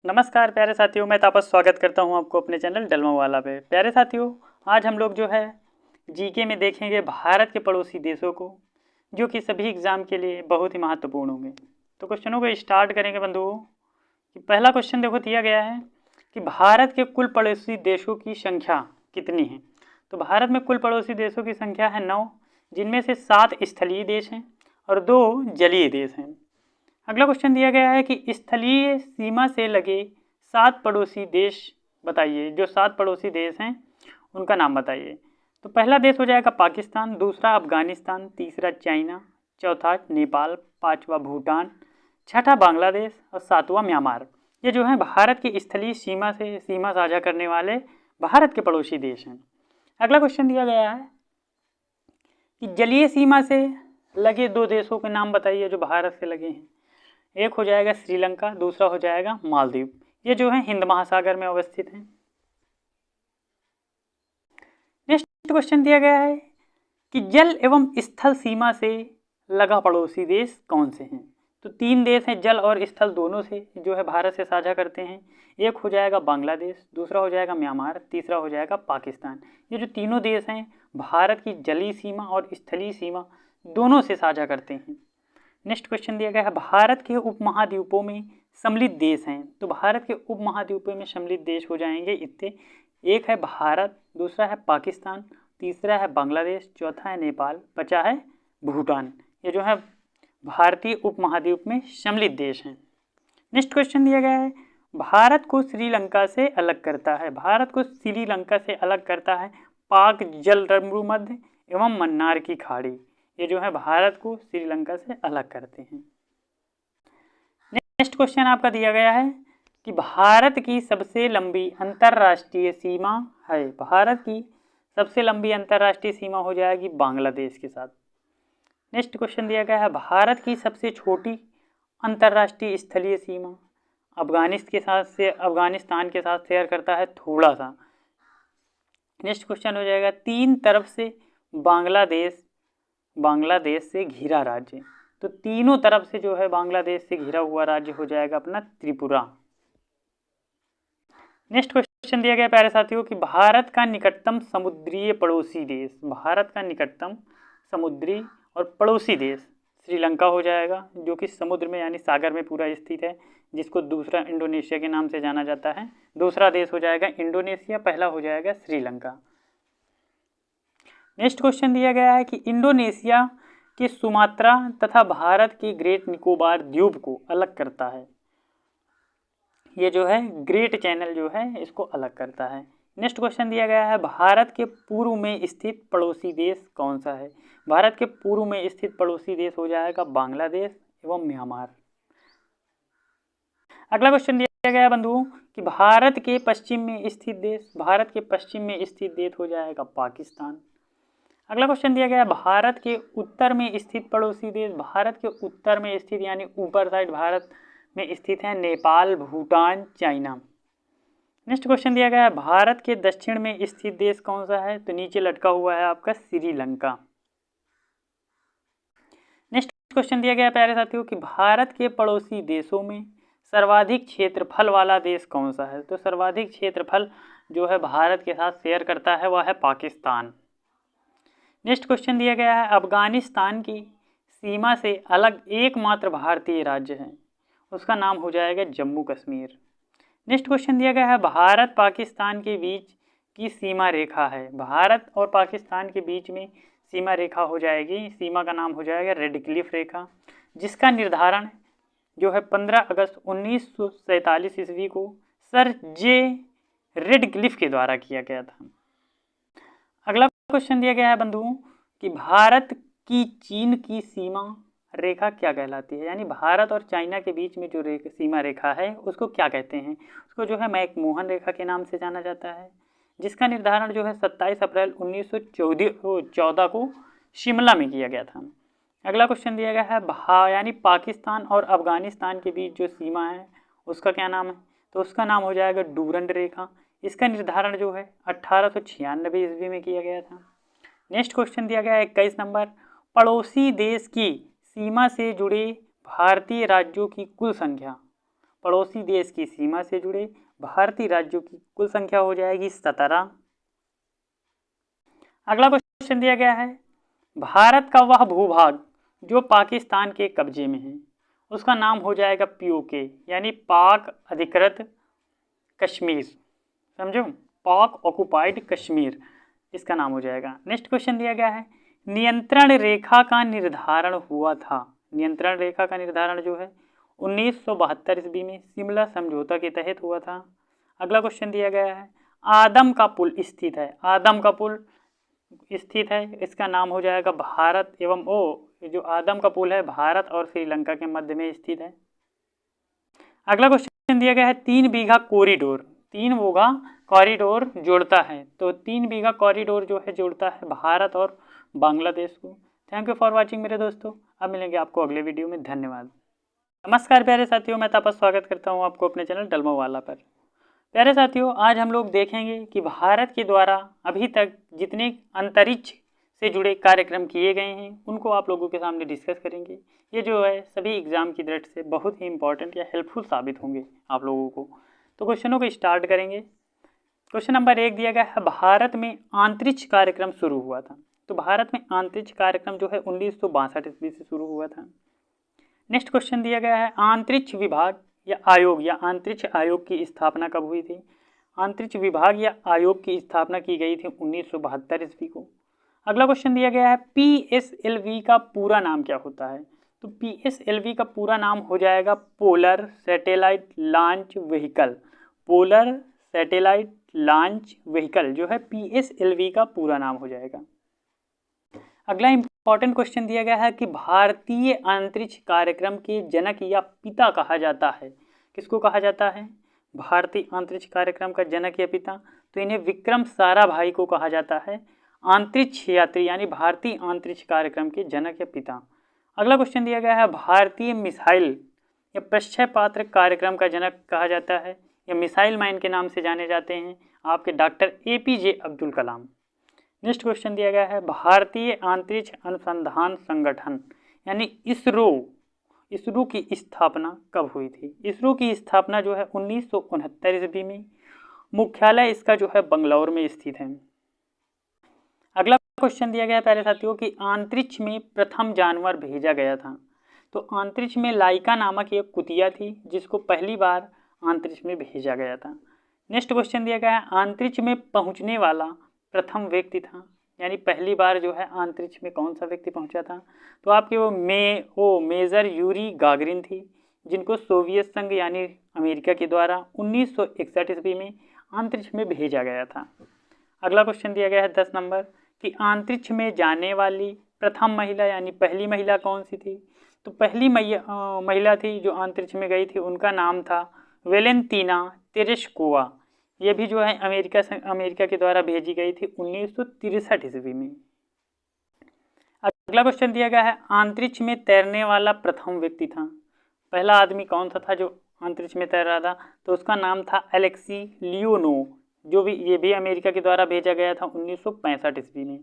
नमस्कार प्यारे साथियों, मैं तापस स्वागत करता हूं आपको अपने चैनल डलमा वाला पे। प्यारे साथियों, आज हम लोग जो है जीके में देखेंगे भारत के पड़ोसी देशों को, जो कि सभी एग्जाम के लिए बहुत ही महत्वपूर्ण होंगे। तो क्वेश्चनों को स्टार्ट करेंगे बंधुओं। कि पहला क्वेश्चन देखो दिया गया है कि भारत के कुल पड़ोसी देशों की संख्या कितनी है। तो भारत में कुल पड़ोसी देशों की संख्या है 9, जिनमें से 7 स्थलीय देश हैं और 2 जलीय देश हैं। अगला क्वेश्चन दिया गया है कि स्थलीय सीमा से लगे 7 पड़ोसी देश बताइए। जो 7 पड़ोसी देश हैं उनका नाम बताइए। तो पहला देश हो जाएगा पाकिस्तान, दूसरा अफगानिस्तान, तीसरा चाइना, चौथा नेपाल, पांचवा भूटान, छठा बांग्लादेश और सातवां म्यांमार। ये जो है भारत की स्थलीय सीमा से सीमा साझा करने वाले भारत के पड़ोसी देश हैं। अगला क्वेश्चन दिया गया है कि जलीय सीमा से लगे 2 देशों के नाम बताइए जो भारत से लगे हैं। एक हो जाएगा श्रीलंका, दूसरा हो जाएगा मालदीव। ये जो है हिंद महासागर में अवस्थित हैं। नेक्स्ट क्वेश्चन दिया गया है कि जल एवं स्थल सीमा से लगा पड़ोसी देश कौन से हैं। तो 3 देश हैं जल और स्थल दोनों से जो है भारत से साझा करते हैं। एक हो जाएगा बांग्लादेश, दूसरा हो जाएगा म्यांमार, तीसरा हो जाएगा पाकिस्तान। ये जो तीनों देश हैं भारत की जलीय सीमा और स्थलीय सीमा दोनों से साझा करते हैं। नेक्स्ट क्वेश्चन दिया गया है भारत के उपमहाद्वीपों में सम्मिलित देश हैं। तो भारत के उपमहाद्वीपों में सम्मिलित देश हो जाएंगे इतने। एक है भारत, दूसरा है पाकिस्तान, तीसरा है बांग्लादेश, चौथा है नेपाल, पांचवा है भूटान। ये जो है भारतीय उपमहाद्वीप में सम्मिलित देश हैं। नेक्स्ट क्वेश्चन दिया गया है भारत को श्रीलंका से अलग करता है। भारत को श्रीलंका से अलग करता है पाक जलसमृद्ध एवं मन्नार की खाड़ी। ये जो है भारत को श्रीलंका से अलग करते हैं। नेक्स्ट क्वेश्चन आपका दिया गया है कि भारत की सबसे लंबी अंतर्राष्ट्रीय सीमा है। भारत की सबसे लंबी अंतर्राष्ट्रीय सीमा हो जाएगी बांग्लादेश के साथ। नेक्स्ट क्वेश्चन दिया गया है भारत की सबसे छोटी अंतर्राष्ट्रीय स्थलीय सीमा अफगानिस्तान के साथ शेयर करता है थोड़ा सा। नेक्स्ट क्वेश्चन हो जाएगा 3 तरफ से बांग्लादेश से घिरा राज्य। तो तीनों तरफ से जो है बांग्लादेश से घिरा हुआ राज्य हो जाएगा अपना त्रिपुरा। नेक्स्ट क्वेश्चन दिया गया प्यारे साथियों कि भारत का निकटतम समुद्रीय पड़ोसी देश। भारत का निकटतम समुद्री और पड़ोसी देश श्रीलंका हो जाएगा, जो कि समुद्र में यानी सागर में पूरा स्थित है, जिसको दूसरा इंडोनेशिया के नाम से जाना जाता है। दूसरा देश हो जाएगा इंडोनेशिया, पहला हो जाएगा श्रीलंका। नेक्स्ट क्वेश्चन दिया गया है कि इंडोनेशिया के सुमात्रा तथा भारत के ग्रेट निकोबार द्वीप को अलग करता है। ये जो है ग्रेट चैनल जो है इसको अलग करता है। नेक्स्ट क्वेश्चन दिया गया है भारत के पूर्व में स्थित पड़ोसी देश कौन सा है। भारत के पूर्व में स्थित पड़ोसी देश हो जाएगा बांग्लादेश एवं म्यांमार। अगला क्वेश्चन दिया गया बंधुओं कि भारत के पश्चिम में स्थित देश हो जाएगा पाकिस्तान। अगला क्वेश्चन दिया गया भारत के उत्तर में स्थित पड़ोसी देश। भारत के उत्तर में स्थित यानी ऊपर साइड भारत में स्थित है Nepal, Bhutan, China. Next question दिया गया है भारत के दक्षिण में स्थित देश कौन सा है। तो नीचे लटका हुआ है आपका श्रीलंका। नेक्स्ट क्वेश्चन दिया गया प्यारे साथियों कि भारत के पड़ोसी देशों में सर्वाधिक क्षेत्रफल वाला देश कौन सा है। तो सर्वाधिक क्षेत्रफल जो है भारत के साथ शेयर करता है वह है पाकिस्तान। नेक्स्ट क्वेश्चन दिया गया है अफगानिस्तान की सीमा से अलग एकमात्र भारतीय राज्य है, उसका नाम हो जाएगा जम्मू कश्मीर। नेक्स्ट क्वेश्चन दिया गया है भारत पाकिस्तान के बीच की सीमा रेखा है। भारत और पाकिस्तान के बीच में सीमा रेखा हो जाएगी, सीमा का नाम हो जाएगा रेड क्लिफ रेखा, जिसका निर्धारण जो है 15 अगस्त 1947 ईस्वी को सर जे रेड क्लिफ के द्वारा किया गया था। अगला क्वेश्चन दिया गया है बंधुओं कि भारत की चीन की सीमा रेखा क्या कहलाती है। यानी भारत और चाइना के बीच में जो सीमा रेखा है उसको क्या कहते हैं। उसको जो है मैकमोहन रेखा के नाम से जाना जाता है, जिसका निर्धारण जो है 27 अप्रैल 1914 को शिमला में किया गया था। अगला क्वेश्चन दिया गया है यानी पाकिस्तान और अफगानिस्तान के बीच जो सीमा है उसका क्या नाम है। तो उसका नाम हो जाएगा डूरंड रेखा। इसका निर्धारण जो है 1896 ईस्वी में किया गया था। नेक्स्ट क्वेश्चन दिया गया है 21 नंबर पड़ोसी देश की सीमा से जुड़े भारतीय राज्यों की कुल संख्या पड़ोसी देश की सीमा से जुड़े भारतीय राज्यों की कुल संख्या हो जाएगी 17। अगला क्वेश्चन दिया गया है, भारत का वह भूभाग जो पाकिस्तान के कब्जे में है उसका नाम हो जाएगा पीओके यानी पाक अधिकृत कश्मीर। समझो, पाक ऑक्युपाइड कश्मीर इसका नाम हो जाएगा। नेक्स्ट क्वेश्चन दिया गया है, नियंत्रण रेखा का निर्धारण हुआ था। नियंत्रण रेखा का निर्धारण जो है 1972 ईस्वी में शिमला समझौता के तहत हुआ था। अगला क्वेश्चन दिया गया है, आदम का पुल स्थित है। आदम का पुल स्थित है, इसका नाम हो जाएगा भारत एवं जो आदम का पुल है भारत और श्रीलंका के मध्य में स्थित है। अगला क्वेश्चन दिया गया है, 3 बीघा कॉरिडोर, 3 बीघा कॉरिडोर जोड़ता है। तो 3 बीघा कॉरिडोर जो है जोड़ता है भारत और बांग्लादेश को। थैंक यू फॉर वॉचिंग मेरे दोस्तों, अब मिलेंगे आपको अगले वीडियो में। धन्यवाद। नमस्कार प्यारे साथियों, मैं तापस स्वागत करता हूं आपको अपने चैनल डलमो वाला पर। प्यारे साथियों, आज हम लोग देखेंगे कि भारत के द्वारा अभी तक जितने अंतरिक्ष से जुड़े कार्यक्रम किए गए हैं उनको आप लोगों के सामने डिस्कस करेंगे। ये जो है सभी एग्जाम की दृष्टि से बहुत ही इंपॉर्टेंट या हेल्पफुल साबित होंगे आप लोगों को। तो क्वेश्चनों को स्टार्ट करेंगे। क्वेश्चन नंबर 1 दिया गया है, भारत में अंतरिक्ष कार्यक्रम शुरू हुआ था। तो भारत में अंतरिक्ष कार्यक्रम जो है 1962 ईस्वी से शुरू हुआ था। नेक्स्ट क्वेश्चन दिया गया है, अंतरिक्ष विभाग या आयोग या अंतरिक्ष आयोग की स्थापना कब हुई थी। अंतरिक्ष विभाग या आयोग की स्थापना की गई थी 1972 ईस्वी को। अगला क्वेश्चन दिया गया है, PSLV का पूरा नाम क्या होता है। तो PSLV का पूरा नाम हो जाएगा polar satellite launch vehicle. Polar satellite launch vehicle जो है PSLV का पूरा नाम हो जाएगा। अगला इंपॉर्टेंट क्वेश्चन दिया गया है कि भारतीय अंतरिक्ष कार्यक्रम के जनक या पिता कहा जाता है। किसको कहा जाता है भारतीय अंतरिक्ष कार्यक्रम का जनक या पिता। तो इन्हें विक्रम साराभाई को कहा जाता है अंतरिक्ष यात्री यानी भारतीय अंतरिक्ष कार्यक्रम के जनक या पिता। अगला क्वेश्चन दिया गया है, भारतीय मिसाइल या प्रक्षेपण पात्र कार्यक्रम का जनक कहा जाता है या मिसाइल मैन के नाम से जाने जाते हैं आपके doctor APJ Abdul Kalam. Next question दिया गया है, भारतीय अंतरिक्ष अनुसंधान संगठन यानी इसरो की स्थापना कब हुई थी। इसरो की स्थापना जो है 1969 ईस्वी में। मुख्यालय इसका जो है बंगलौर में स्थित है। अगला क्वेश्चन दिया गया है प्यारे साथियों कि अंतरिक्ष में प्रथम जानवर भेजा गया था। तो अंतरिक्ष में लाइका नामक एक कुतिया थी जिसको पहली बार अंतरिक्ष में भेजा गया था। नेक्स्ट क्वेश्चन दिया गया है, अंतरिक्ष में पहुंचने वाला प्रथम व्यक्ति था यानी पहली बार जो है अंतरिक्ष में कौन सा व्यक्ति पहुंचा था। तो आपके वो मेजर यूरी गागरिन थी जिनको सोवियत संघ यानी अमेरिका के द्वारा 1961 ईस्वी में अंतरिक्ष में भेजा गया था। अगला क्वेश्चन दिया गया है 10 नंबर कि अंतरिक्ष में जाने वाली प्रथम महिला यानी पहली महिला कौन सी थी। तो पहली महिला थी जो अंतरिक्ष में गई थी उनका नाम था वेलेंटीना तेरेस्कोवा। ये भी जो है अमेरिका के द्वारा भेजी गई थी 1963 ईस्वी में। अगला क्वेश्चन दिया गया है, अंतरिक्ष में तैरने वाला प्रथम व्यक्ति था। पहला आदमी कौन सा था जो अंतरिक्ष में तैर रहा था। तो उसका नाम था एलेक्सी लियोनोव ये भी अमेरिका के द्वारा भेजा गया था 1965 ईस्वी में।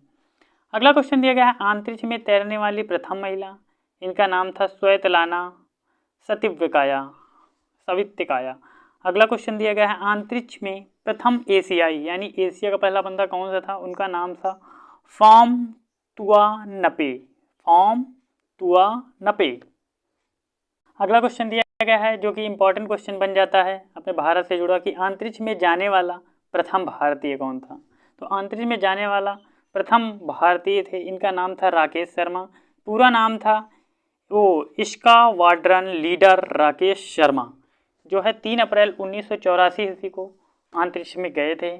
अगला क्वेश्चन दिया गया है, अंतरिक्ष में तैरने वाली प्रथम महिला, इनका नाम था स्वेतलाना सवित्काया। अगला क्वेश्चन दिया गया है, अंतरिक्ष में प्रथम एशियाई यानी एशिया का पहला बंदा कौन सा था। उनका नाम था फॉर्म तुआनपे। अगला क्वेश्चन दिया गया है जो कि इंपॉर्टेंट क्वेश्चन बन जाता है अपने भारत से जुड़ा कि अंतरिक्ष में जाने वाला प्रथम भारतीय कौन था। तो अंतरिक्ष में जाने वाला प्रथम भारतीय थे, इनका नाम था राकेश शर्मा। पूरा नाम था स्क्वाड्रन लीडर राकेश शर्मा जो है 3 अप्रैल 1984 ईस्वी को अंतरिक्ष में गए थे।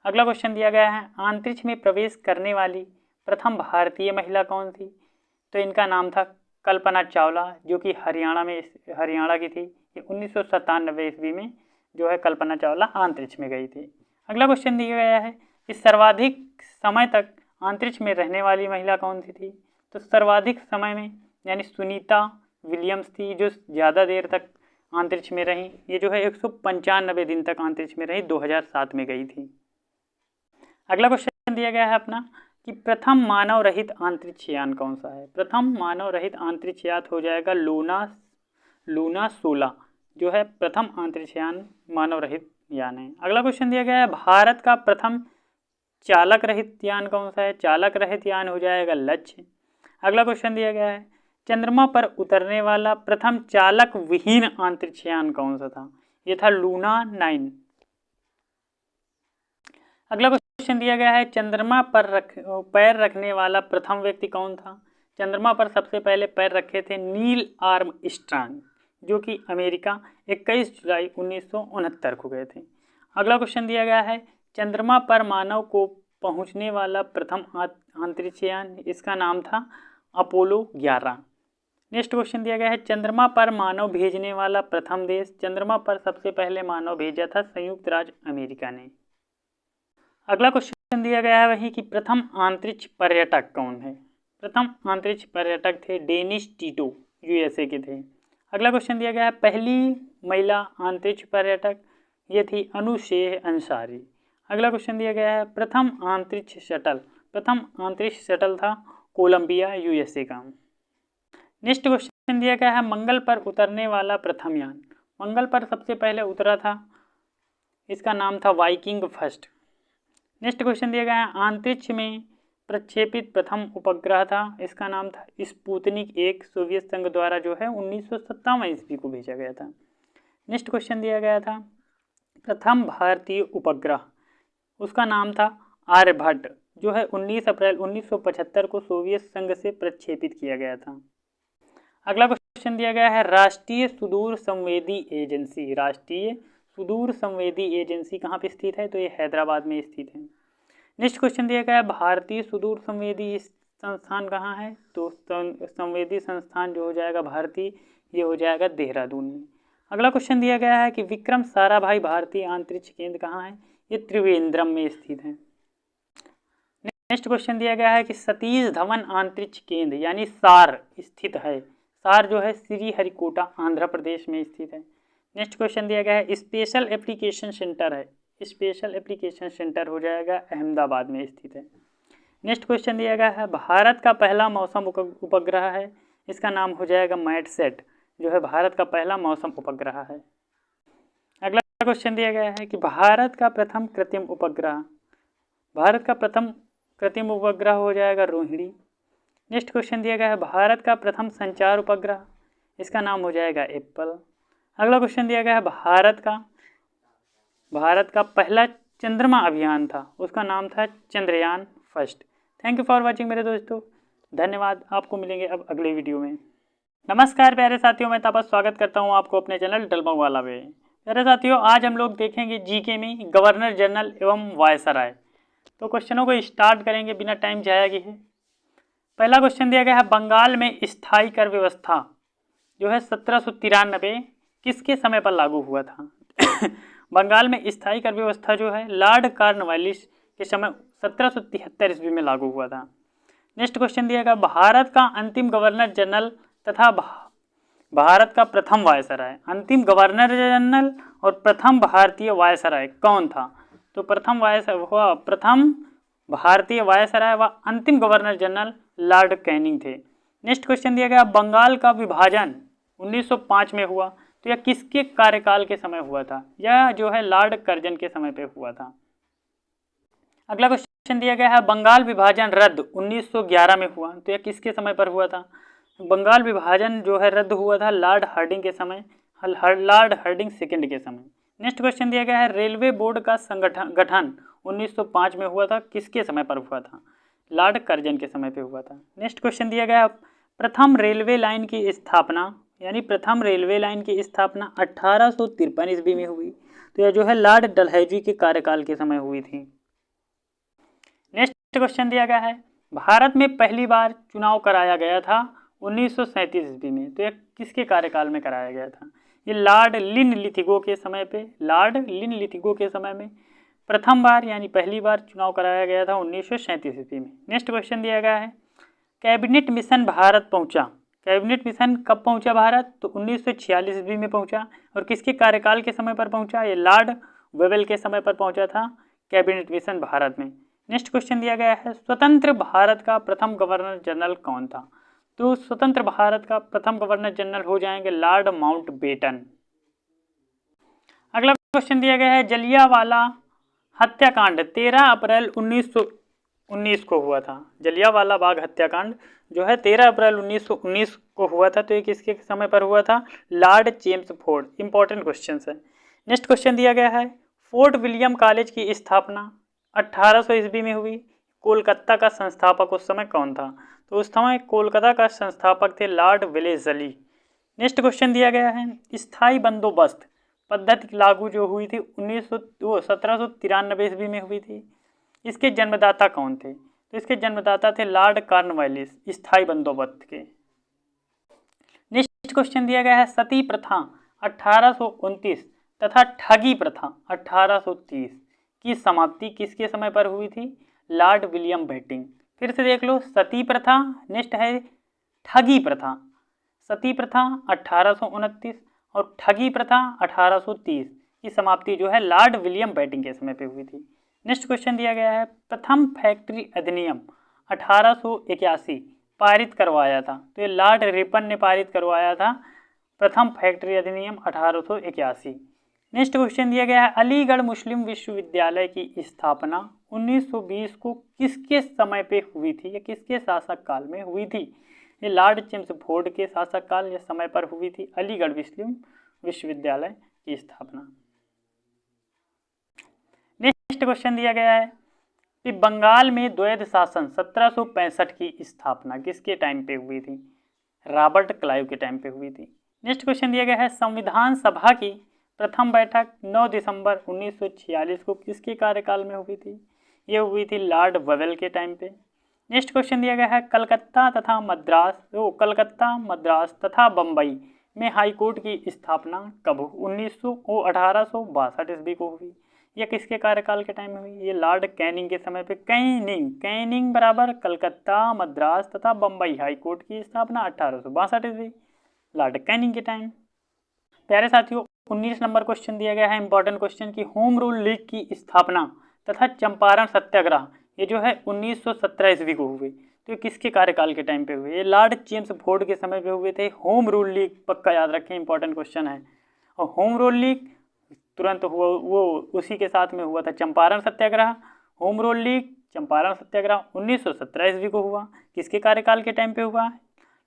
अगला क्वेश्चन दिया गया है, अंतरिक्ष में प्रवेश करने वाली प्रथम भारतीय महिला कौन थी। तो इनका नाम था कल्पना चावला जो कि हरियाणा की थी। ये 1997 ईस्वी में जो है कल्पना चावला अंतरिक्ष में गई थी। अगला क्वेश्चन दिया गया है कि सर्वाधिक समय तक अंतरिक्ष में रहने वाली महिला कौन सी थी। तो सर्वाधिक समय में यानी सुनीता विलियम्स थी जो ज़्यादा देर तक अंतरिक्ष में रही। ये जो है 195 दिन तक अंतरिक्ष में रही, 2007 में गई थी। अगला क्वेश्चन दिया गया है अपना कि प्रथम मानव रहित अंतरिक्ष यान कौन सा है। प्रथम मानव रहित अंतरिक्ष यान हो जाएगा लूना 16 जो है प्रथम अंतरिक्ष यान मानव रहित यान है। अगला क्वेश्चन दिया गया है भारत का प्रथम चालक रहित यान कौन सा है? चालक रहित यान हो जाएगा लक्ष्य। अगला क्वेश्चन दिया गया है चंद्रमा पर उतरने वाला प्रथम चालक विहीन अंतरिक्ष यान कौन सा था? ये था लूना 9। अगला क्वेश्चन दिया गया है चंद्रमा पर पैर रखने वाला प्रथम व्यक्ति कौन था? चंद्रमा पर सबसे पहले पैर रखे थे नील आर्मस्ट्रांग, जो कि अमेरिका 21 जुलाई 1969 को गए थे। अगला क्वेश्चन दिया गया है चंद्रमा पर मानव को पहुंचने वाला प्रथम अंतरिक्ष यान, इसका नाम था अपोलो 11। नेक्स्ट क्वेश्चन दिया गया है चंद्रमा पर मानव भेजने वाला प्रथम देश। चंद्रमा पर सबसे पहले मानव भेजा था संयुक्त राज्य अमेरिका ने। अगला क्वेश्चन दिया गया है वही कि प्रथम अंतरिक्ष पर्यटक कौन है? प्रथम अंतरिक्ष पर्यटक थे डेनिस टीटो, यूएसए के थे। अगला क्वेश्चन दिया गया है पहली महिला अंतरिक्ष पर्यटक, ये थी अनुशेह अंसारी। अगला क्वेश्चन दिया गया है प्रथम अंतरिक्ष शटल। प्रथम अंतरिक्ष शटल था कोलंबिया, यूएसए का। नेक्स्ट क्वेश्चन दिया गया है मंगल पर उतरने वाला प्रथम यान। मंगल पर सबसे पहले उतरा था, इसका नाम था वाइकिंग फर्स्ट। नेक्स्ट क्वेश्चन दिया गया है अंतरिक्ष में प्रक्षेपित प्रथम उपग्रह था, इसका नाम था स्पुतनिक 1, सोवियत संघ द्वारा जो है 1957 ईस्वी को भेजा गया था। नेक्स्ट क्वेश्चन दिया गया था प्रथम भारतीय उपग्रह, उसका नाम था आर्यभट्ट, जो है 19 अप्रैल 1975 को सोवियत संघ से प्रक्षेपित किया गया था। अगला क्वेश्चन दिया गया है राष्ट्रीय सुदूर संवेदी एजेंसी। राष्ट्रीय सुदूर संवेदी एजेंसी कहाँ पे स्थित है? तो ये हैदराबाद में स्थित है। नेक्स्ट क्वेश्चन दिया गया है भारतीय सुदूर संवेदी संस्थान कहाँ है? तो संवेदी संस्थान जो हो जाएगा भारतीय, ये हो जाएगा देहरादून में। अगला क्वेश्चन दिया गया है कि विक्रम साराभाई भारतीय अंतरिक्ष केंद्र कहाँ है? ये त्रिवेंद्रम में स्थित है। नेक्स्ट क्वेश्चन दिया गया है कि सतीश धवन अंतरिक्ष केंद्र यानी सार स्थित है। सार जो है श्रीहरिकोटा आंध्र प्रदेश में स्थित है। नेक्स्ट क्वेश्चन दिया गया है स्पेशल एप्लीकेशन सेंटर है। स्पेशल एप्लीकेशन सेंटर हो जाएगा अहमदाबाद में स्थित है। नेक्स्ट क्वेश्चन दिया गया है भारत का पहला मौसम उपग्रह है, इसका नाम हो जाएगा मैटसेट, जो है भारत का पहला मौसम उपग्रह है। अगला क्वेश्चन दिया गया है कि भारत का प्रथम कृत्रिम उपग्रह। भारत का प्रथम कृत्रिम उपग्रह हो जाएगा रोहिणी। नेक्स्ट क्वेश्चन दिया गया है भारत का प्रथम संचार उपग्रह, इसका नाम हो जाएगा एप्पल। अगला क्वेश्चन दिया गया है भारत का पहला चंद्रमा अभियान था, उसका नाम था Chandrayaan first. Thank you for watching मेरे दोस्तों, धन्यवाद। आपको मिलेंगे अब अगले वीडियो में। नमस्कार प्यारे साथियों, मैं तापस स्वागत करता हूं आपको अपने चैनल डलमऊ वाला में। प्यारे साथियों, आज हम लोग देखेंगे जीके में गवर्नर जनरल एवं वायसराय। तो क्वेश्चनों को स्टार्ट करेंगे बिना टाइम जाया किए। पहला क्वेश्चन दिया गया है बंगाल में स्थायी कर व्यवस्था जो है 1793 किसके समय पर लागू हुआ था? बंगाल में स्थायी कर व्यवस्था जो है लॉर्ड कॉर्नवालिस के समय 1773 ईस्वी में लागू हुआ था। नेक्स्ट क्वेश्चन दिया गया भारत का अंतिम गवर्नर जनरल तथा भारत का प्रथम वायसराय। अंतिम गवर्नर जनरल और प्रथम भारतीय वायसराय कौन था? तो प्रथम भारतीय वायसराय व अंतिम गवर्नर जनरल लॉर्ड कैनिंग थे। नेक्स्ट क्वेश्चन दिया गया बंगाल का विभाजन 1905 में हुआ, तो यह किसके कार्यकाल के समय हुआ था? यह जो है लॉर्ड कर्जन के समय पे हुआ था। अगला क्वेश्चन दिया गया है बंगाल विभाजन रद्द 1911 में हुआ, तो यह किसके समय पर हुआ था? बंगाल विभाजन जो है रद्द हुआ था लॉर्ड हार्डिंग के समय, लॉर्ड हार्डिंग सेकंड के समय। नेक्स्ट क्वेश्चन दिया गया है रेलवे बोर्ड का गठन 1905 में हुआ था, किसके समय पर हुआ था? लॉर्ड कर्जन के समय पे हुआ था। नेक्स्ट क्वेश्चन दिया गया प्रथम रेलवे लाइन की स्थापना यानी प्रथम रेलवे लाइन की स्थापना 1853 ईस्वी में हुई, तो यह जो है लॉर्ड डलहौजी के कार्यकाल के समय हुई थी। नेक्स्ट क्वेश्चन दिया गया है भारत में पहली बार चुनाव कराया गया था 1937 ईस्वी में, तो यह किसके कार्यकाल में कराया गया था? ये लॉर्ड लिनलिथिगो के समय पे, लॉर्ड लिनलिथिगो के समय में प्रथम बार यानी पहली बार चुनाव कराया गया था 1937 ईस्वी में। नेक्स्ट क्वेश्चन दिया गया है कैबिनेट मिशन भारत पहुंचा। कैबिनेट मिशन कब पहुंचा भारत? तो 1946 ईस्वी में पहुंचा, और किसके कार्यकाल के समय पर पहुंचा? ये लॉर्ड वेवेल के समय पर पहुंचा था कैबिनेट मिशन भारत में। नेक्स्ट क्वेश्चन दिया गया है स्वतंत्र भारत का प्रथम गवर्नर जनरल कौन था? तो स्वतंत्र भारत का प्रथम गवर्नर जनरल हो जाएंगे लॉर्ड माउंटबेटन। क्वेश्चन दिया गया है जलियांवाला हत्याकांड 13 अप्रैल 1919 को हुआ था। जलियांवाला बाग हत्याकांड जो है 13 अप्रैल 1919 को हुआ था। तो ये किसके समय पर हुआ था? Lord Chelmsford. इंपॉर्टेंट क्वेश्चन है। नेक्स्ट क्वेश्चन दिया गया है फोर्ट विलियम कॉलेज की स्थापना 1800 ईस्वी में हुई। कोलकाता का संस्थापक उस समय कौन था? तो उस समय कोलकाता का संस्थापक थे लॉर्ड वेलेस्ली। नेक्स्ट क्वेश्चन दिया गया है स्थायी बंदोबस्त पद्धति लागू जो हुई थी 1793 ईस्वी में हुई थी। इसके जन्मदाता कौन थे? तो इसके जन्मदाता थे लॉर्ड कॉर्नवालिस स्थायी बंदोबस्त के। नेक्स्ट क्वेश्चन दिया गया है सती प्रथा 1829 तथा ठगी प्रथा 1830 की समाप्ति किसके समय पर हुई थी? Lord William Bentinck. फिर से देख लो, सती प्रथा, नेक्स्ट है ठगी प्रथा। सती प्रथा 1829 और ठगी प्रथा 1830 की समाप्ति जो है लॉर्ड विलियम बेंटिंक के समय पे हुई थी। नेक्स्ट क्वेश्चन दिया गया है प्रथम फैक्ट्री अधिनियम 1881 पारित करवाया था। तो ये लॉर्ड रिपन ने पारित करवाया था प्रथम फैक्ट्री अधिनियम 1881। नेक्स्ट क्वेश्चन दिया गया है अलीगढ़ मुस्लिम विश्वविद्यालय की स्थापना 1920 को किसके समय पे हुई थी या किसके शासक काल में हुई थी? ये लॉर्ड चेम्सफोर्ड के शासक काल या समय पर हुई थी अलीगढ़ मुस्लिम विश्वविद्यालय की स्थापना। नेक्स्ट क्वेश्चन दिया गया है कि बंगाल में द्वैध शासन 1765 की स्थापना किसके टाइम पे हुई थी? रॉबर्ट क्लाइव के टाइम पे हुई थी। नेक्स्ट क्वेश्चन दिया गया है संविधान सभा की प्रथम बैठक 9 दिसंबर 1946 को किसके कार्यकाल में हुई थी? ये हुई थी लॉर्ड वेवेल के टाइम पे। नेक्स्ट क्वेश्चन दिया गया है कलकत्ता मद्रास तथा बम्बई में हाईकोर्ट की स्थापना कब 1862 ईस्वी को हुई? यह किसके कार्यकाल के टाइम में हुई? ये लॉर्ड कैनिंग के समय पे। कैनिंग बराबर कलकत्ता मद्रास तथा बम्बई हाईकोर्ट की स्थापना 1862 ईस्वी, लॉर्ड कैनिंग के टाइम। प्यारे साथियों 19 नंबर क्वेश्चन दिया गया है इंपॉर्टेंट क्वेश्चन की होम रूल लीग की स्थापना तथा चंपारण सत्याग्रह ये जो है 1917 ईस्वी को हुए। तो ये किसके कार्यकाल के टाइम पे हुए? ये लॉर्ड चेम्सफोर्ड के समय पे हुए थे। होम रूल लीग पक्का याद रखें, इंपॉर्टेंट क्वेश्चन है। और होम रूल लीग तुरंत हुआ वो उसी के साथ में हुआ था चंपारण सत्याग्रह। होम रूल लीग चंपारण सत्याग्रह 1917 ईस्वी को हुआ। किसके कार्यकाल के टाइम पे हुआ?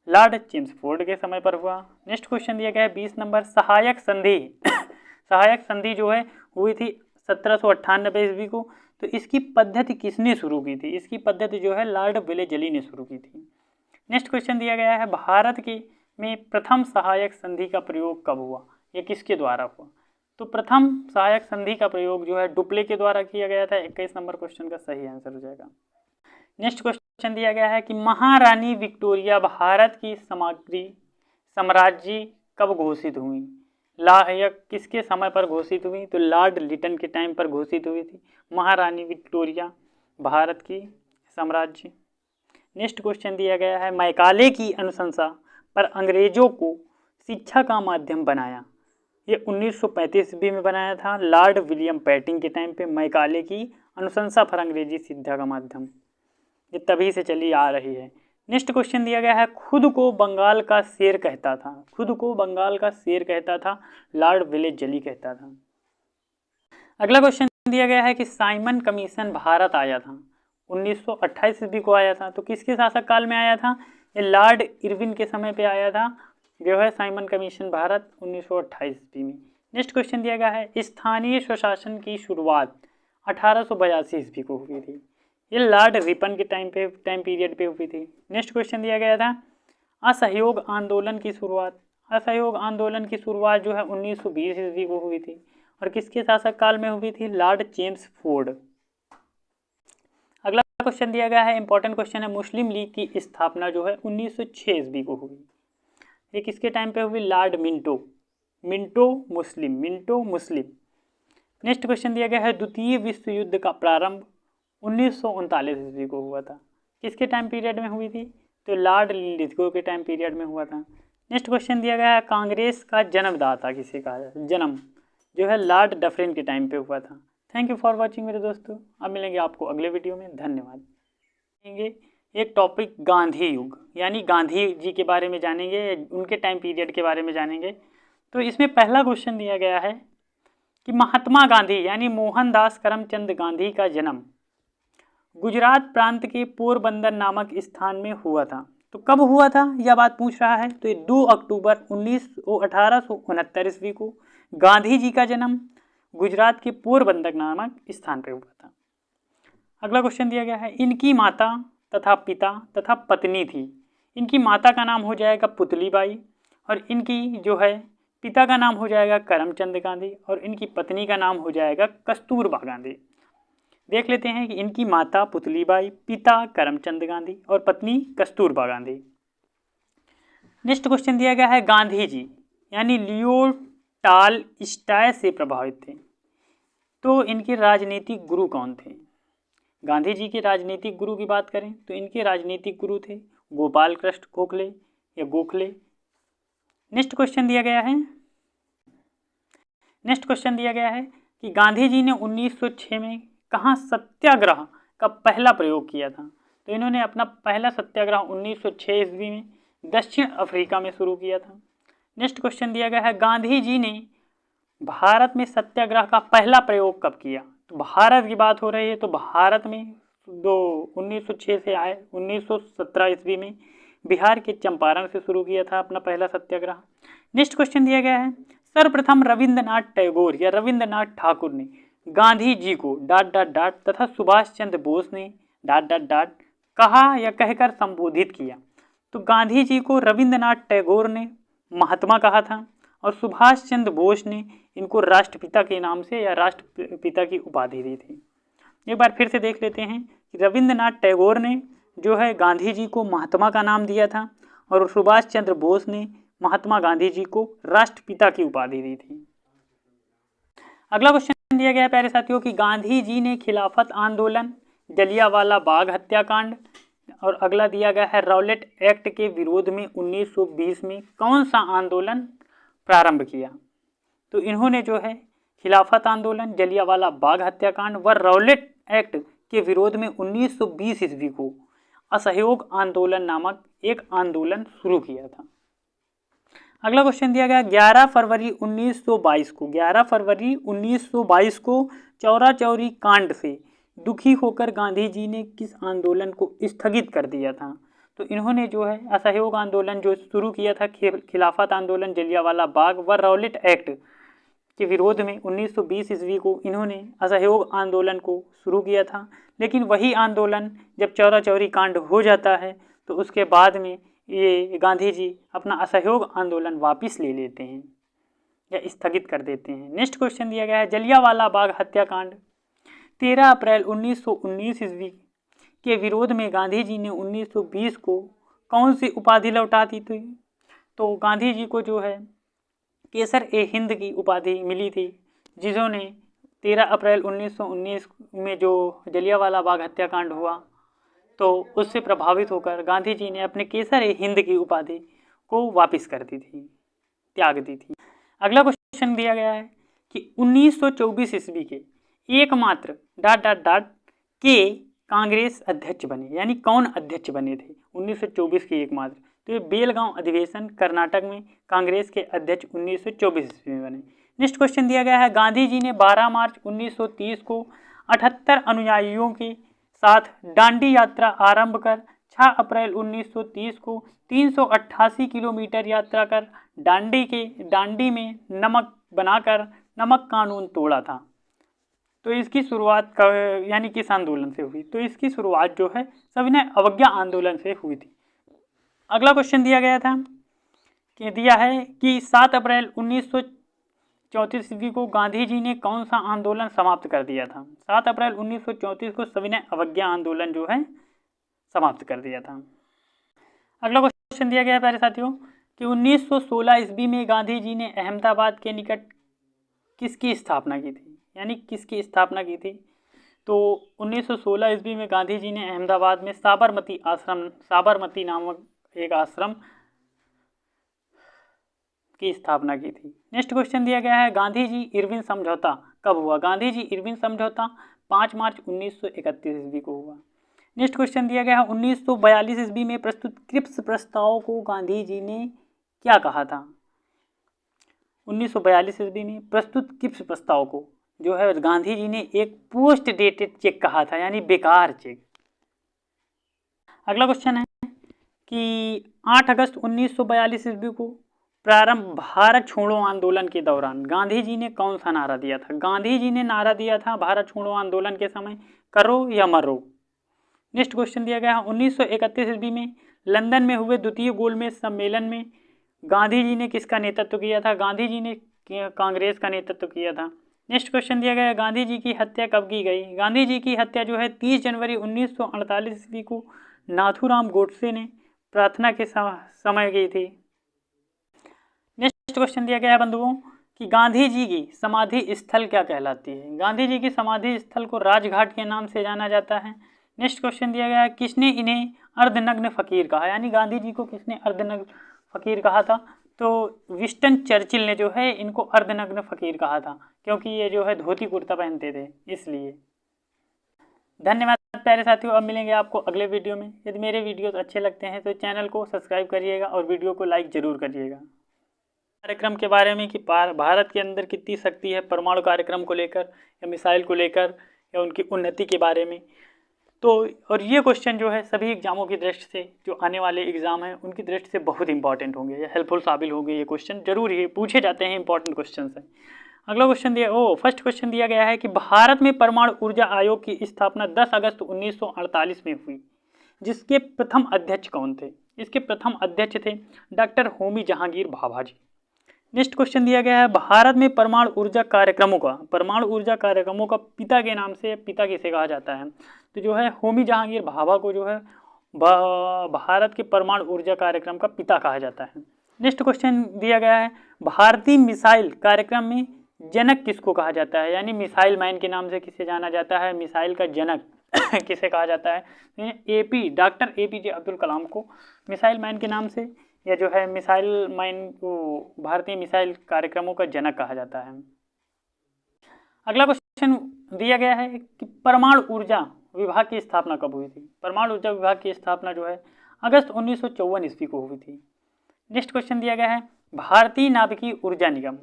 लॉर्ड चेम्सफोर्ड के समय पर हुआ। नेक्स्ट क्वेश्चन दिया गया है 20 नंबर सहायक संधि सहायक संधि जो है हुई थी 1798 ईस्वी को। तो इसकी पद्धति किसने शुरू की थी? इसकी पद्धति जो है लॉर्ड वेलेस्ली ने शुरू की थी। नेक्स्ट क्वेश्चन दिया गया है भारत के में प्रथम सहायक संधि का प्रयोग कब हुआ? यह किसके द्वारा हुआ? तो प्रथम सहायक संधि का प्रयोग जो है डुप्ले के द्वारा किया गया था। 21 नंबर क्वेश्चन का सही आंसर हो जाएगा। नेक्स्ट क्वेश्चन दिया गया है कि महारानी विक्टोरिया भारत की साम्राज्य कब घोषित हुई? किसके समय पर घोषित हुई? तो लॉर्ड लिटन के टाइम पर घोषित हुई थी महारानी विक्टोरिया भारत की साम्राज्य। नेक्स्ट क्वेश्चन दिया गया है मैकाले की अनुशंसा पर अंग्रेजों को शिक्षा का माध्यम बनाया। ये 1935 ईस्वी में बनाया था लॉर्ड विलियम बेंटिंक के टाइम पे। मैकाले की अनुशंसा पर अंग्रेजी शिक्षा का माध्यम ये तभी से चली आ रही है। नेक्स्ट क्वेश्चन दिया गया है खुद को बंगाल का शेर कहता था। खुद को बंगाल का शेर कहता था लॉर्ड वेलेस्ली कहता था। अगला क्वेश्चन दिया गया है कि साइमन कमीशन भारत आया था 1928 ईस्वी को आया था। तो किसके शासक काल में आया था? ये लॉर्ड इरविन के समय पे आया था जो है साइमन कमीशन भारत 1928 ईस्वी में। नेक्स्ट क्वेश्चन दिया गया है स्थानीय स्वशासन की शुरुआत 1882 ईस्वी को हुई थी। ये लॉर्ड रिपन के टाइम पीरियड पे हुई थी। नेक्स्ट क्वेश्चन दिया गया था असहयोग आंदोलन की शुरुआत। असहयोग आंदोलन की शुरुआत जो है 1920 ईस्वी को हुई थी और किसके शासक काल में हुई थी? Lord Chelmsford. अगला क्वेश्चन दिया गया है इंपॉर्टेंट क्वेश्चन है मुस्लिम लीग की स्थापना जो है 1906 ईस्वी को हुई। ये किसके टाइम पे हुई? लॉर्ड मिंटो मुस्लिम। नेक्स्ट क्वेश्चन दिया गया है द्वितीय विश्व युद्ध का प्रारंभ 1939 ईस्वी को हुआ था। किसके टाइम पीरियड में हुई थी? तो लॉर्ड लिथगो के टाइम पीरियड में हुआ था। नेक्स्ट क्वेश्चन दिया गया है कांग्रेस का जन्मदाता किसे कहा जाता है? जन्म जो है लॉर्ड डफरिन के टाइम पे हुआ था। थैंक यू फॉर वॉचिंग मेरे दोस्तों। अब मिलेंगे आपको अगले वीडियो में। धन्यवाद। एक टॉपिक गांधी युग यानी गांधी जी के बारे में जानेंगे, उनके टाइम पीरियड के बारे में जानेंगे। तो इसमें पहला क्वेश्चन दिया गया है कि महात्मा गांधी यानी मोहनदास करमचंद गांधी का जन्म गुजरात प्रांत के पोरबंदर नामक स्थान में हुआ था। तो कब हुआ था यह बात पूछ रहा है, तो ये 2 अक्टूबर 1869 ईस्वी को गांधी जी का जन्म गुजरात के पोरबंदर नामक स्थान पर हुआ था। अगला क्वेश्चन दिया गया है, इनकी माता तथा पिता तथा पत्नी थी। इनकी माता का नाम हो जाएगा पुतलीबाई और इनकी जो है पिता का नाम हो जाएगा करमचंद गांधी और इनकी पत्नी का नाम हो जाएगा कस्तूरबा गांधी। देख लेते हैं कि इनकी माता पुतलीबाई, पिता करमचंद गांधी और पत्नी कस्तूरबा गांधी। नेक्स्ट क्वेश्चन दिया गया है, गांधी जी यानी लियो टॉलस्टॉय से प्रभावित थे। तो इनके राजनीतिक गुरु कौन थे? गांधी जी के राजनीतिक गुरु की बात करें तो इनके राजनीतिक गुरु थे गोपाल कृष्ण गोखले या गोखले। नेक्स्ट क्वेश्चन दिया गया है कि गांधी जी ने 1906 में कहाँ सत्याग्रह का पहला प्रयोग किया था? तो इन्होंने अपना पहला सत्याग्रह 1906 ईस्वी में दक्षिण अफ्रीका में शुरू किया था। नेक्स्ट क्वेश्चन दिया गया है, गांधी जी ने भारत में सत्याग्रह का पहला प्रयोग कब किया? तो भारत की बात हो रही है तो भारत में 1906 से आए 1917 ईस्वी में बिहार के चंपारण से शुरू किया था अपना पहला सत्याग्रह। नेक्स्ट क्वेश्चन दिया गया है, सर्वप्रथम रविंद्रनाथ टैगोर या रविंद्रनाथ ठाकुर ने गांधी जी को ... तथा सुभाष चंद्र बोस ने ... कहा या कहकर संबोधित किया? तो गांधी जी को रविंद्रनाथ टैगोर ने महात्मा कहा था और सुभाष चंद्र बोस ने इनको राष्ट्रपिता के नाम से या राष्ट्रपिता की उपाधि दी थी। एक बार फिर से देख लेते हैं कि रविंद्रनाथ टैगोर ने जो है गांधी जी को महात्मा का नाम दिया था और सुभाष चंद्र बोस ने महात्मा गांधी जी को राष्ट्रपिता की उपाधि दी थी। अगला क्वेश्चन दिया गया है प्यारे साथियों कि गांधी जी ने खिलाफत आंदोलन, जलियांवाला बाग हत्याकांड और अगला दिया गया है रॉलेट एक्ट के विरोध में 1920 में कौन सा आंदोलन प्रारंभ किया? तो इन्होंने जो है खिलाफत आंदोलन, जलियांवाला बाग हत्याकांड व रॉलेट एक्ट के विरोध में 1920 ईस्वी को असहयोग आंदोलन नामक एक आंदोलन शुरू किया था। अगला क्वेश्चन दिया गया 11 फरवरी 1922 को चौरा चौरी कांड से दुखी होकर गांधी जी ने किस आंदोलन को स्थगित कर दिया था? तो इन्होंने जो है असहयोग आंदोलन जो शुरू किया था, खिलाफत आंदोलन, जलियांवाला बाग व रॉलेट एक्ट के विरोध में 1920 ईस्वी को इन्होंने असहयोग आंदोलन को शुरू किया था। लेकिन वही आंदोलन जब चौरा चौरी कांड हो जाता है तो उसके बाद में ये गांधी जी अपना असहयोग आंदोलन वापस ले लेते हैं या स्थगित कर देते हैं। नेक्स्ट क्वेश्चन दिया गया है जलियांवाला बाग हत्याकांड 13 अप्रैल 1919 ईस्वी के विरोध में गांधी जी ने 1920 को कौन सी उपाधि लौटा दी थी? तो गांधी जी को जो है केसर ए हिंद की उपाधि मिली थी, जिन्होंने 13 अप्रैल 1919 में जो जलियांवाला बाग हत्याकांड हुआ तो उससे प्रभावित होकर गांधी जी ने अपने केसर ए हिंद की उपाधि को वापस कर दी थी, त्याग दी थी। अगला क्वेश्चन दिया गया है कि 1924 ईस्वी के एकमात्र ... के कांग्रेस अध्यक्ष बने, यानी कौन अध्यक्ष बने थे 1924 के एकमात्र? तो ये बेलगांव अधिवेशन कर्नाटक में कांग्रेस के अध्यक्ष 1924 ईस्वी में बने। नेक्स्ट क्वेश्चन दिया गया है गांधी जी ने 12 मार्च 1930 को 78 अनुयायियों के साथ दांडी यात्रा आरंभ कर 6 अप्रैल 1930 को 388 किलोमीटर यात्रा कर दांडी में नमक बनाकर नमक कानून तोड़ा था। तो इसकी शुरुआत यानी किस आंदोलन से हुई? तो इसकी शुरुआत जो है सविनय अवज्ञा आंदोलन से हुई थी। अगला क्वेश्चन दिया गया था कि 7 अप्रैल 1934 ईस्वी को गांधी जी ने कौन सा आंदोलन समाप्त कर दिया था? 7 अप्रैल 1934 को सविनय अवज्ञा आंदोलन जो है समाप्त कर दिया था। अगला क्वेश्चन दिया गया है प्यारे साथियों कि 1916 ईस्वी में गांधी जी ने अहमदाबाद के निकट किसकी स्थापना की थी, यानी किसकी स्थापना की थी? तो 1916 ईस्वी में गांधी जी ने अहमदाबाद में साबरमती नामक एक आश्रम की स्थापना की थी। नेक्स्ट क्वेश्चन दिया गया है गांधी जी इरविन समझौता कब हुआ? गांधी जी इरविन समझौता 5 मार्च 1931 ईस्वी को हुआ। नेक्स्ट क्वेश्चन दिया गया है 1942 ईस्वी में प्रस्तुत क्रिप्स प्रस्ताव को गांधी जी ने क्या कहा था? 1942 ईस्वी में प्रस्तुत किस प्रस्ताव को जो है गांधी जी ने एक पोस्ट डेटेड चेक कहा था, यानी बेकार चेक। अगला क्वेश्चन है कि 8 अगस्त 1942 ईस्वी को प्रारंभ भारत छोड़ो आंदोलन के दौरान गांधी जी ने कौन सा नारा दिया था? गांधी जी ने नारा दिया था भारत छोड़ो आंदोलन के समय, करो या मरो। नेक्स्ट क्वेश्चन दिया गया है 1931 ईस्वी में लंदन में हुए द्वितीय गोलमेज सम्मेलन में गांधी जी ने किसका नेतृत्व किया था? गांधी जी ने कांग्रेस का नेतृत्व किया था। नेक्स्ट क्वेश्चन दिया गया है गांधी जी की हत्या कब की गई? गांधी जी की हत्या जो है 30 जनवरी 1948 ईस्वी को नाथूराम गोडसे ने प्रार्थना के समय की थी। नेक्स्ट क्वेश्चन दिया गया है बंधुओं कि गांधी जी की समाधि स्थल क्या कहलाती है? गांधी जी की समाधि स्थल को राजघाट के नाम से जाना जाता है। नेक्स्ट क्वेश्चन दिया गया है किसने इन्हें अर्धनग्न फकीर कहा? यानी गांधी जी को किसने अर्धनग्न फकीर कहा था? तो विंस्टन चर्चिल ने जो है इनको अर्धनग्न फकीर कहा था, क्योंकि ये जो है धोती कुर्ता पहनते थे इसलिए। धन्यवाद प्यारे साथियों, अब मिलेंगे आपको अगले वीडियो में। यदि मेरे वीडियोस अच्छे लगते हैं तो चैनल को सब्सक्राइब करिएगा और वीडियो को लाइक जरूर करिएगा। कार्यक्रम के बारे में कि भारत के अंदर कितनी शक्ति है परमाणु कार्यक्रम को लेकर या मिसाइल को लेकर या उनकी उन्नति के बारे में। तो और ये क्वेश्चन जो है सभी एग्जामों की दृष्टि से, जो आने वाले एग्जाम हैं उनकी दृष्टि से बहुत इंपॉर्टेंट होंगे या हेल्पफुल साबित होंगे। ये क्वेश्चन जरूर ही पूछे जाते हैं, इंपॉर्टेंट क्वेश्चन है। अगला क्वेश्चन फर्स्ट क्वेश्चन दिया गया है कि भारत में परमाणु ऊर्जा आयोग की स्थापना 10 अगस्त 1948 में हुई, जिसके प्रथम अध्यक्ष कौन थे? इसके प्रथम अध्यक्ष थे डॉक्टर होमी जहांगीर भाभा जी। नेक्स्ट क्वेश्चन दिया गया है भारत में परमाणु ऊर्जा कार्यक्रमों का पिता के नाम से पिता किसे कहा जाता है? तो जो है होमी जहांगीर भाभा को जो है भारत के परमाणु ऊर्जा कार्यक्रम का पिता कहा जाता है। नेक्स्ट क्वेश्चन दिया गया है भारतीय मिसाइल कार्यक्रम में जनक किसको कहा जाता है? यानी मिसाइल मैन के नाम से किसे जाना जाता है? मिसाइल का जनक किसे कहा जाता है? डॉक्टर APJ अब्दुल कलाम को मिसाइल मैन के नाम से या जो है मिसाइल मैन को भारतीय मिसाइल कार्यक्रमों का जनक कहा जाता है। अगला क्वेश्चन दिया गया है कि परमाणु ऊर्जा विभाग की स्थापना कब हुई थी? परमाणु ऊर्जा विभाग की स्थापना जो है अगस्त 1954 ईस्वी को हुई थी। नेक्स्ट क्वेश्चन दिया गया है भारतीय नाभिकीय ऊर्जा निगम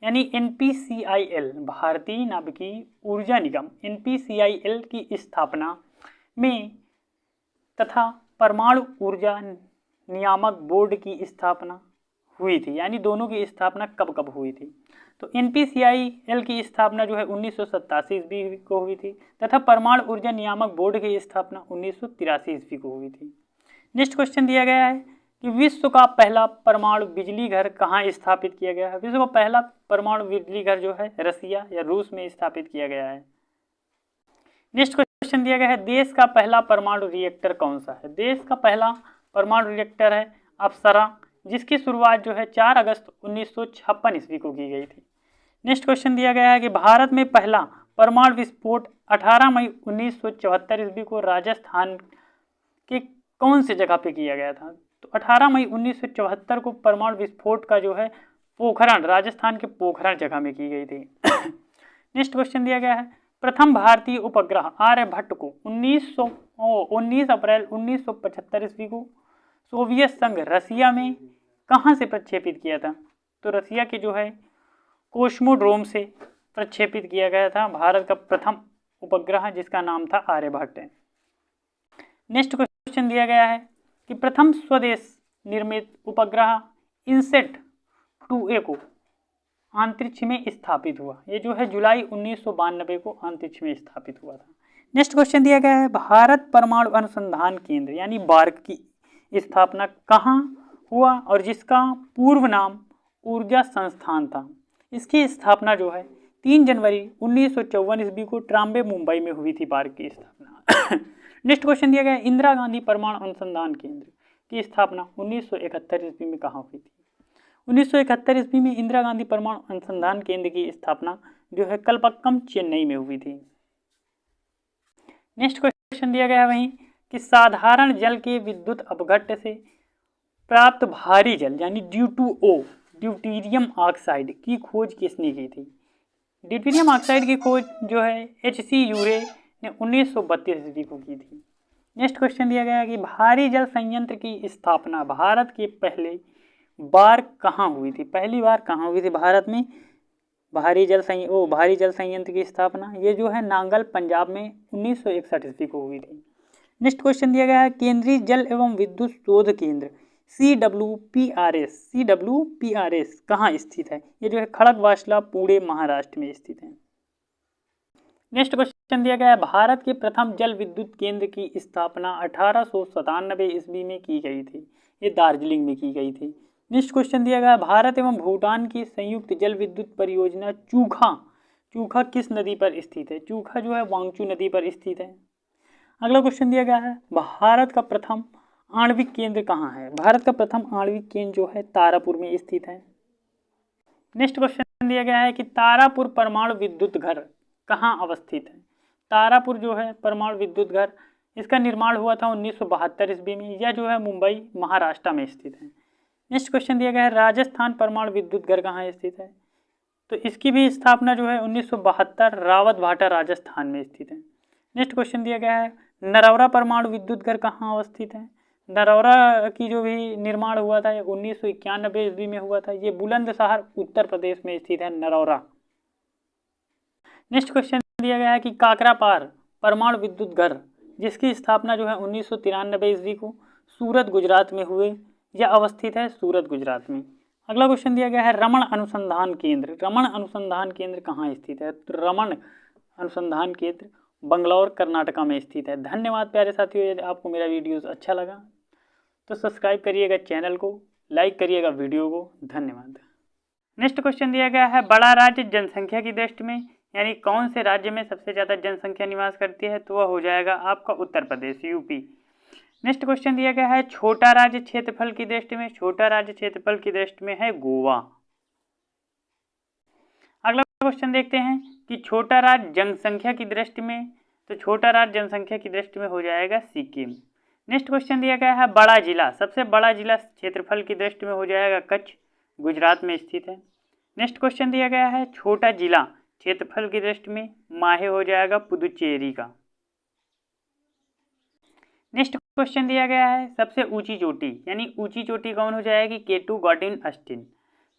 यानी NPCIL, भारतीय नाभिकीय ऊर्जा निगम NPCIL की स्थापना में तथा परमाणु ऊर्जा नियामक बोर्ड की स्थापना हुई थी, यानी दोनों की स्थापना कब कब हुई थी? तो NPCIL की स्थापना जो है 1987 ईस्वी को हुई थी तथा परमाणु ऊर्जा नियामक बोर्ड की स्थापना 1983 ईस्वी को हुई थी। नेक्स्ट क्वेश्चन दिया गया है कि विश्व का पहला परमाणु बिजली घर कहाँ स्थापित किया गया है? विश्व का पहला परमाणु बिजली घर जो है रसिया या रूस में स्थापित किया गया है। नेक्स्ट क्वेश्चन दिया गया है देश का पहला परमाणु रिएक्टर कौन सा है? देश का पहला परमाणु रिएक्टर है अप्सरा, जिसकी शुरुआत जो है 4 अगस्त 1956 ईस्वी को की गई थी। नेक्स्ट क्वेश्चन दिया गया है कि भारत में पहला परमाणु विस्फोट 18 मई 1974 ईस्वी को राजस्थान के कौन सी जगह पे किया गया था? तो 18 मई 1974 को परमाणु विस्फोट का जो है पोखरण, राजस्थान के पोखरण जगह में की गई थी। नेक्स्ट क्वेश्चन दिया गया है प्रथम भारतीय उपग्रह आर्यभट्ट को 19 अप्रैल 1975 ईस्वी को सोवियत संघ रसिया में कहाँ से प्रक्षेपित किया था? तो रसिया के जो है कोस्मोड्रोम से प्रक्षेपित किया गया था भारत का प्रथम उपग्रह, जिसका नाम था आर्यभट्ट। नेक्स्ट क्वेश्चन दिया गया है कि प्रथम स्वदेश निर्मित उपग्रह इनसेट 2A को अंतरिक्ष में स्थापित हुआ। ये जो है जुलाई 1992 को अंतरिक्ष में स्थापित हुआ था। नेक्स्ट क्वेश्चन दिया गया है भारत परमाणु अनुसंधान केंद्र यानी बार्क की स्थापना कहाँ हुआ और जिसका पूर्व नाम ऊर्जा संस्थान था? इसकी स्थापना जो है 3 जनवरी 1954 ईस्वी को ट्राम्बे मुंबई में हुई थी बार्क की स्थापना। नेक्स्ट क्वेश्चन दिया गया इंदिरा गांधी परमाणु अनुसंधान केंद्र की स्थापना 1971 ईस्वी में कहाँ हुई थी? 1971 ईस्वी में इंदिरा गांधी परमाणु अनुसंधान केंद्र की स्थापना जो है कलपक्कम चेन्नई में हुई थी। नेक्स्ट क्वेश्चन दिया गया है वहीं कि साधारण जल के विद्युत अपघट्ट से प्राप्त भारी जल यानी D2O ड्यूटीरियम ऑक्साइड की खोज किसने की थी? ड्यूटीरियम ऑक्साइड की खोज जो है HC यूरे ने 1932 ईस्वी को की थी। नेक्स्ट क्वेश्चन दिया गया है कि भारी जल संयंत्र की स्थापना भारत के पहले बार कहाँ हुई थी, पहली बार कहाँ हुई थी भारत में भारी जल संयंत्र की स्थापना? ये जो है नांगल पंजाब में 1961 ईस्वी को हुई थी। नेक्स्ट क्वेश्चन दिया गया है केंद्रीय जल एवं विद्युत शोध केंद्र CWPRS कहाँ स्थित है? ये जो है खड़गवासला पुणे महाराष्ट्र में स्थित है। नेक्स्ट क्वेश्चन दिया गया है भारत के प्रथम जल विद्युत केंद्र की स्थापना 1897 ईस्वी में की गई थी। ये दार्जिलिंग में की गई थी। नेक्स्ट क्वेश्चन दिया गया है भारत एवं भूटान की संयुक्त जल विद्युत परियोजना चूखा किस नदी पर स्थित है? चूखा जो है वांगचू नदी पर स्थित है। अगला क्वेश्चन दिया गया है भारत का प्रथम आणविक केंद्र कहाँ है? भारत का प्रथम आणविक केंद्र जो है तारापुर में स्थित है। नेक्स्ट क्वेश्चन दिया गया है कि तारापुर परमाणु विद्युत घर कहाँ अवस्थित है? तारापुर जो है परमाणु विद्युत घर, इसका निर्माण हुआ था 1972 ईस्वी में। यह जो है मुंबई महाराष्ट्र में स्थित है। नेक्स्ट क्वेश्चन दिया गया है राजस्थान परमाणु विद्युत घर कहाँ स्थित है? तो इसकी भी स्थापना जो है 1972 रावत भाटा राजस्थान में स्थित है। नेक्स्ट क्वेश्चन दिया गया है नरौरा परमाणु विद्युत घर कहाँ अवस्थित है? नरौरा की जो भी निर्माण हुआ था 1991 ईस्वी में हुआ था। ये बुलंदशहर उत्तर प्रदेश में स्थित है नरौरा। नेक्स्ट क्वेश्चन दिया गया है कि काकरापार परमाणु विद्युत घर जिसकी स्थापना जो है 1993 ईस्वी को सूरत गुजरात में हुए, यह अवस्थित है सूरत गुजरात में। अगला क्वेश्चन दिया गया है रमन अनुसंधान केंद्र कहाँ स्थित है? तो रमन अनुसंधान केंद्र बंगलौर कर्नाटका में स्थित है। धन्यवाद प्यारे साथियों, यदि आपको मेरा वीडियोस अच्छा लगा तो सब्सक्राइब करिएगा चैनल को, लाइक करिएगा वीडियो को। धन्यवाद। नेक्स्ट क्वेश्चन दिया गया है बड़ा राज्य जनसंख्या की दृष्टि में, यानी कौन से राज्य में सबसे ज़्यादा जनसंख्या निवास करती है? तो वह हो जाएगा आपका Uttar Pradesh UP. Next question दिया गया है छोटा राज्य क्षेत्रफल की दृष्टि में है गोवा। अगला क्वेश्चन देखते हैं कि छोटा राज्य जनसंख्या की दृष्टि में, तो छोटा राज्य जनसंख्या की दृष्टि में हो जाएगा सिक्किम। नेक्स्ट क्वेश्चन दिया गया है बड़ा जिला, सबसे बड़ा जिला क्षेत्रफल की दृष्टि में हो जाएगा कच्छ, गुजरात में स्थित है। नेक्स्ट क्वेश्चन दिया गया है छोटा जिला क्षेत्रफल की दृष्टि में माहे हो जाएगा पुदुचेरी का। नेक्स्ट क्वेश्चन दिया गया है सबसे ऊंची चोटी, यानी ऊंची चोटी कौन हो जाएगी? केटू गॉर्डन अस्टिन।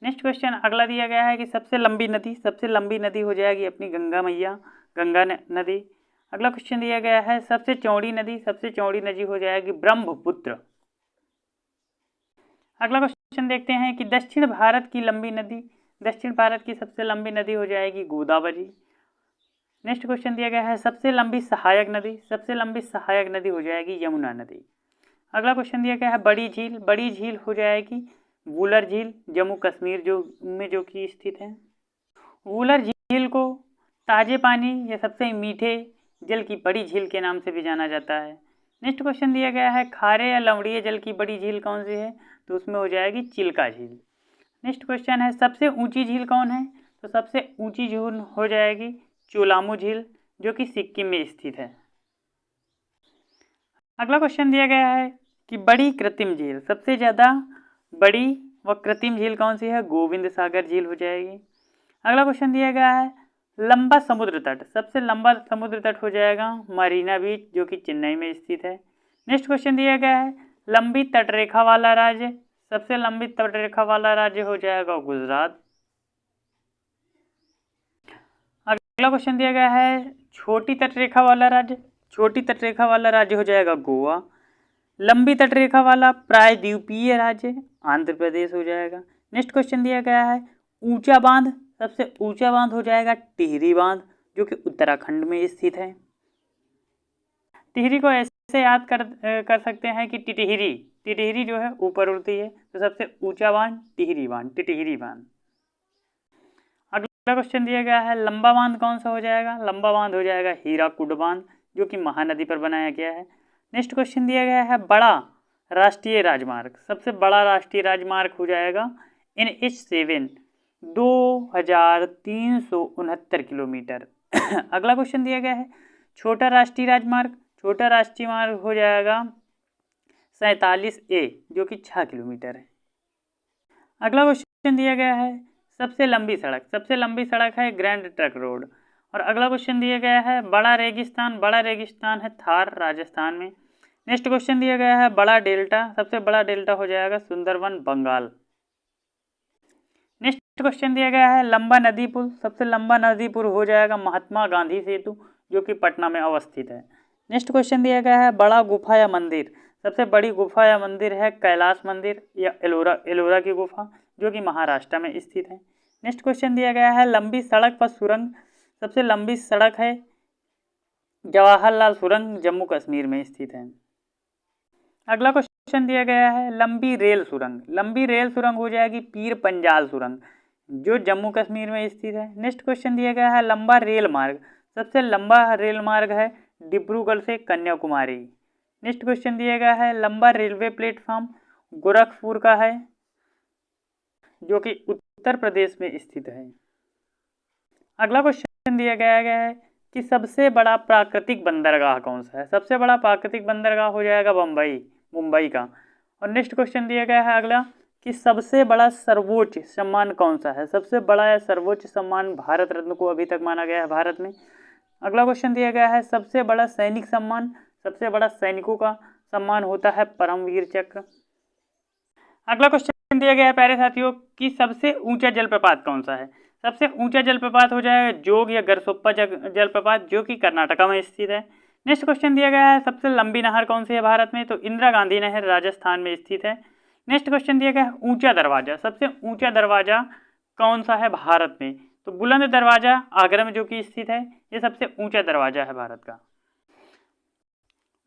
नेक्स्ट क्वेश्चन अगला दिया गया है कि सबसे लंबी नदी हो जाएगी अपनी गंगा नदी। अगला क्वेश्चन दिया गया है सबसे चौड़ी नदी हो जाएगी ब्रह्मपुत्र। अगला क्वेश्चन देखते हैं कि दक्षिण भारत की सबसे लंबी नदी हो जाएगी गोदावरी। नेक्स्ट क्वेश्चन दिया गया है सबसे लंबी सहायक नदी हो जाएगी यमुना नदी। अगला क्वेश्चन दिया गया है बड़ी झील हो जाएगी वुलर झील, जम्मू कश्मीर जो कि स्थित है। वुलर झील को ताजे पानी या सबसे मीठे जल की बड़ी झील के नाम से भी जाना जाता है। नेक्स्ट क्वेश्चन दिया गया है खारे या लवणीय जल की बड़ी झील कौन सी है? तो उसमें हो जाएगी चिल्का झील। नेक्स्ट क्वेश्चन है सबसे ऊंची झील कौन है? तो सबसे ऊंची झील हो जाएगी चोलामू झील जो कि सिक्किम में स्थित है। अगला क्वेश्चन दिया गया है कि बड़ी कृत्रिम झील, सबसे ज़्यादा बड़ी व कृत्रिम झील कौन सी है? गोविंद सागर झील हो जाएगी। अगला क्वेश्चन दिया गया है लंबा समुद्र तट, सबसे लंबा समुद्र तट हो जाएगा मरीना बीच जो कि चेन्नई में स्थित है। नेक्स्ट क्वेश्चन दिया गया है लंबी तटरेखा वाला राज्य, सबसे लंबी तटरेखा वाला राज्य हो जाएगा गुजरात। अगला क्वेश्चन दिया गया है छोटी तटरेखा वाला राज्य हो जाएगा गोवा। लंबी तटरेखा वाला प्रायद्वीपीय राज्य आंध्र प्रदेश हो जाएगा। नेक्स्ट क्वेश्चन दिया गया है ऊंचा बांध, सबसे ऊंचा बांध हो जाएगा टिहरी बांध जो कि उत्तराखंड में स्थित है। टिहरी को ऐसे याद कर सकते हैं कि टिटहिरी जो है ऊपर उड़ती है, तो सबसे ऊंचा बांध टिटहिरी बांध। अगला क्वेश्चन दिया गया है लंबा बांध कौन सा हो जाएगा? लंबा बांध हो जाएगा हीराकुड बांध जो कि महानदी पर बनाया गया है। नेक्स्ट क्वेश्चन दिया गया है बड़ा राष्ट्रीय राजमार्ग, सबसे बड़ा राष्ट्रीय राजमार्ग हो जाएगा NH7 2369 किलोमीटर। अगला क्वेश्चन दिया गया है छोटा राष्ट्रीय मार्ग हो जाएगा 47A जो कि 6 किलोमीटर है। अगला क्वेश्चन दिया गया है सबसे लंबी सड़क है ग्रैंड ट्रंक रोड। और अगला क्वेश्चन दिया गया है बड़ा रेगिस्तान है थार राजस्थान में। नेक्स्ट क्वेश्चन दिया गया है बड़ा डेल्टा, सबसे बड़ा डेल्टा हो जाएगा सुंदरवन बंगाल। नेक्स्ट क्वेश्चन दिया गया है लंबा नदी पुल। सबसे लंबा नदी पुल हो जाएगा महात्मा गांधी सेतु, जो कि पटना में अवस्थित है। नेक्स्ट क्वेश्चन दिया गया है बड़ा गुफा या मंदिर। सबसे बड़ी गुफा या मंदिर है कैलाश मंदिर या एलोरा की गुफा, जो कि महाराष्ट्र में स्थित है। नेक्स्ट क्वेश्चन दिया गया है लंबी सड़क पर सुरंग। सबसे लंबी सड़क है जवाहरलाल सुरंग, जम्मू कश्मीर में स्थित है। अगला क्वेश्चन दिया गया है लंबी रेल सुरंग। लंबी रेल सुरंग हो जाएगी पीर पंजाल सुरंग, जो जम्मू कश्मीर में स्थित है। नेक्स्ट क्वेश्चन दिया गया है लंबा रेल मार्ग। सबसे लंबा रेल मार्ग है डिब्रूगढ़ से कन्याकुमारी। नेक्स्ट क्वेश्चन दिया गया है लंबा रेलवे प्लेटफॉर्म गोरखपुर का है, जो कि उत्तर प्रदेश में स्थित है। अगला क्वेश्चन दिया गया है कि सबसे बड़ा प्राकृतिक बंदरगाह कौन सा है। सबसे बड़ा प्राकृतिक बंदरगाह हो जाएगा मुंबई का। और नेक्स्ट क्वेश्चन दिया गया है अगला कि सबसे बड़ा सर्वोच्च सम्मान कौन सा है। सबसे बड़ा या सर्वोच्च सम्मान भारत रत्न को अभी तक माना गया है भारत में। अगला क्वेश्चन दिया गया है सबसे बड़ा सैनिक सम्मान। सबसे बड़ा सैनिकों का सम्मान होता है परमवीर चक्र। अगला क्वेश्चन दिया गया है प्यारे साथियों कि सबसे ऊंचा जलप्रपात कौन सा है। सबसे ऊंचा जलप्रपात हो जाएगा जोग या गरसोप्पा जलप्रपात, जो कि कर्नाटका में स्थित है। नेक्स्ट क्वेश्चन दिया गया है सबसे लंबी नहर कौन सी है भारत में, तो इंदिरा गांधी नहर राजस्थान में स्थित है। नेक्स्ट क्वेश्चन दिया गया है ऊंचा दरवाजा। सबसे ऊंचा दरवाजा कौन सा है भारत में, तो बुलंद दरवाजा आगरा में जो कि स्थित है, ये सबसे ऊंचा दरवाजा है भारत का।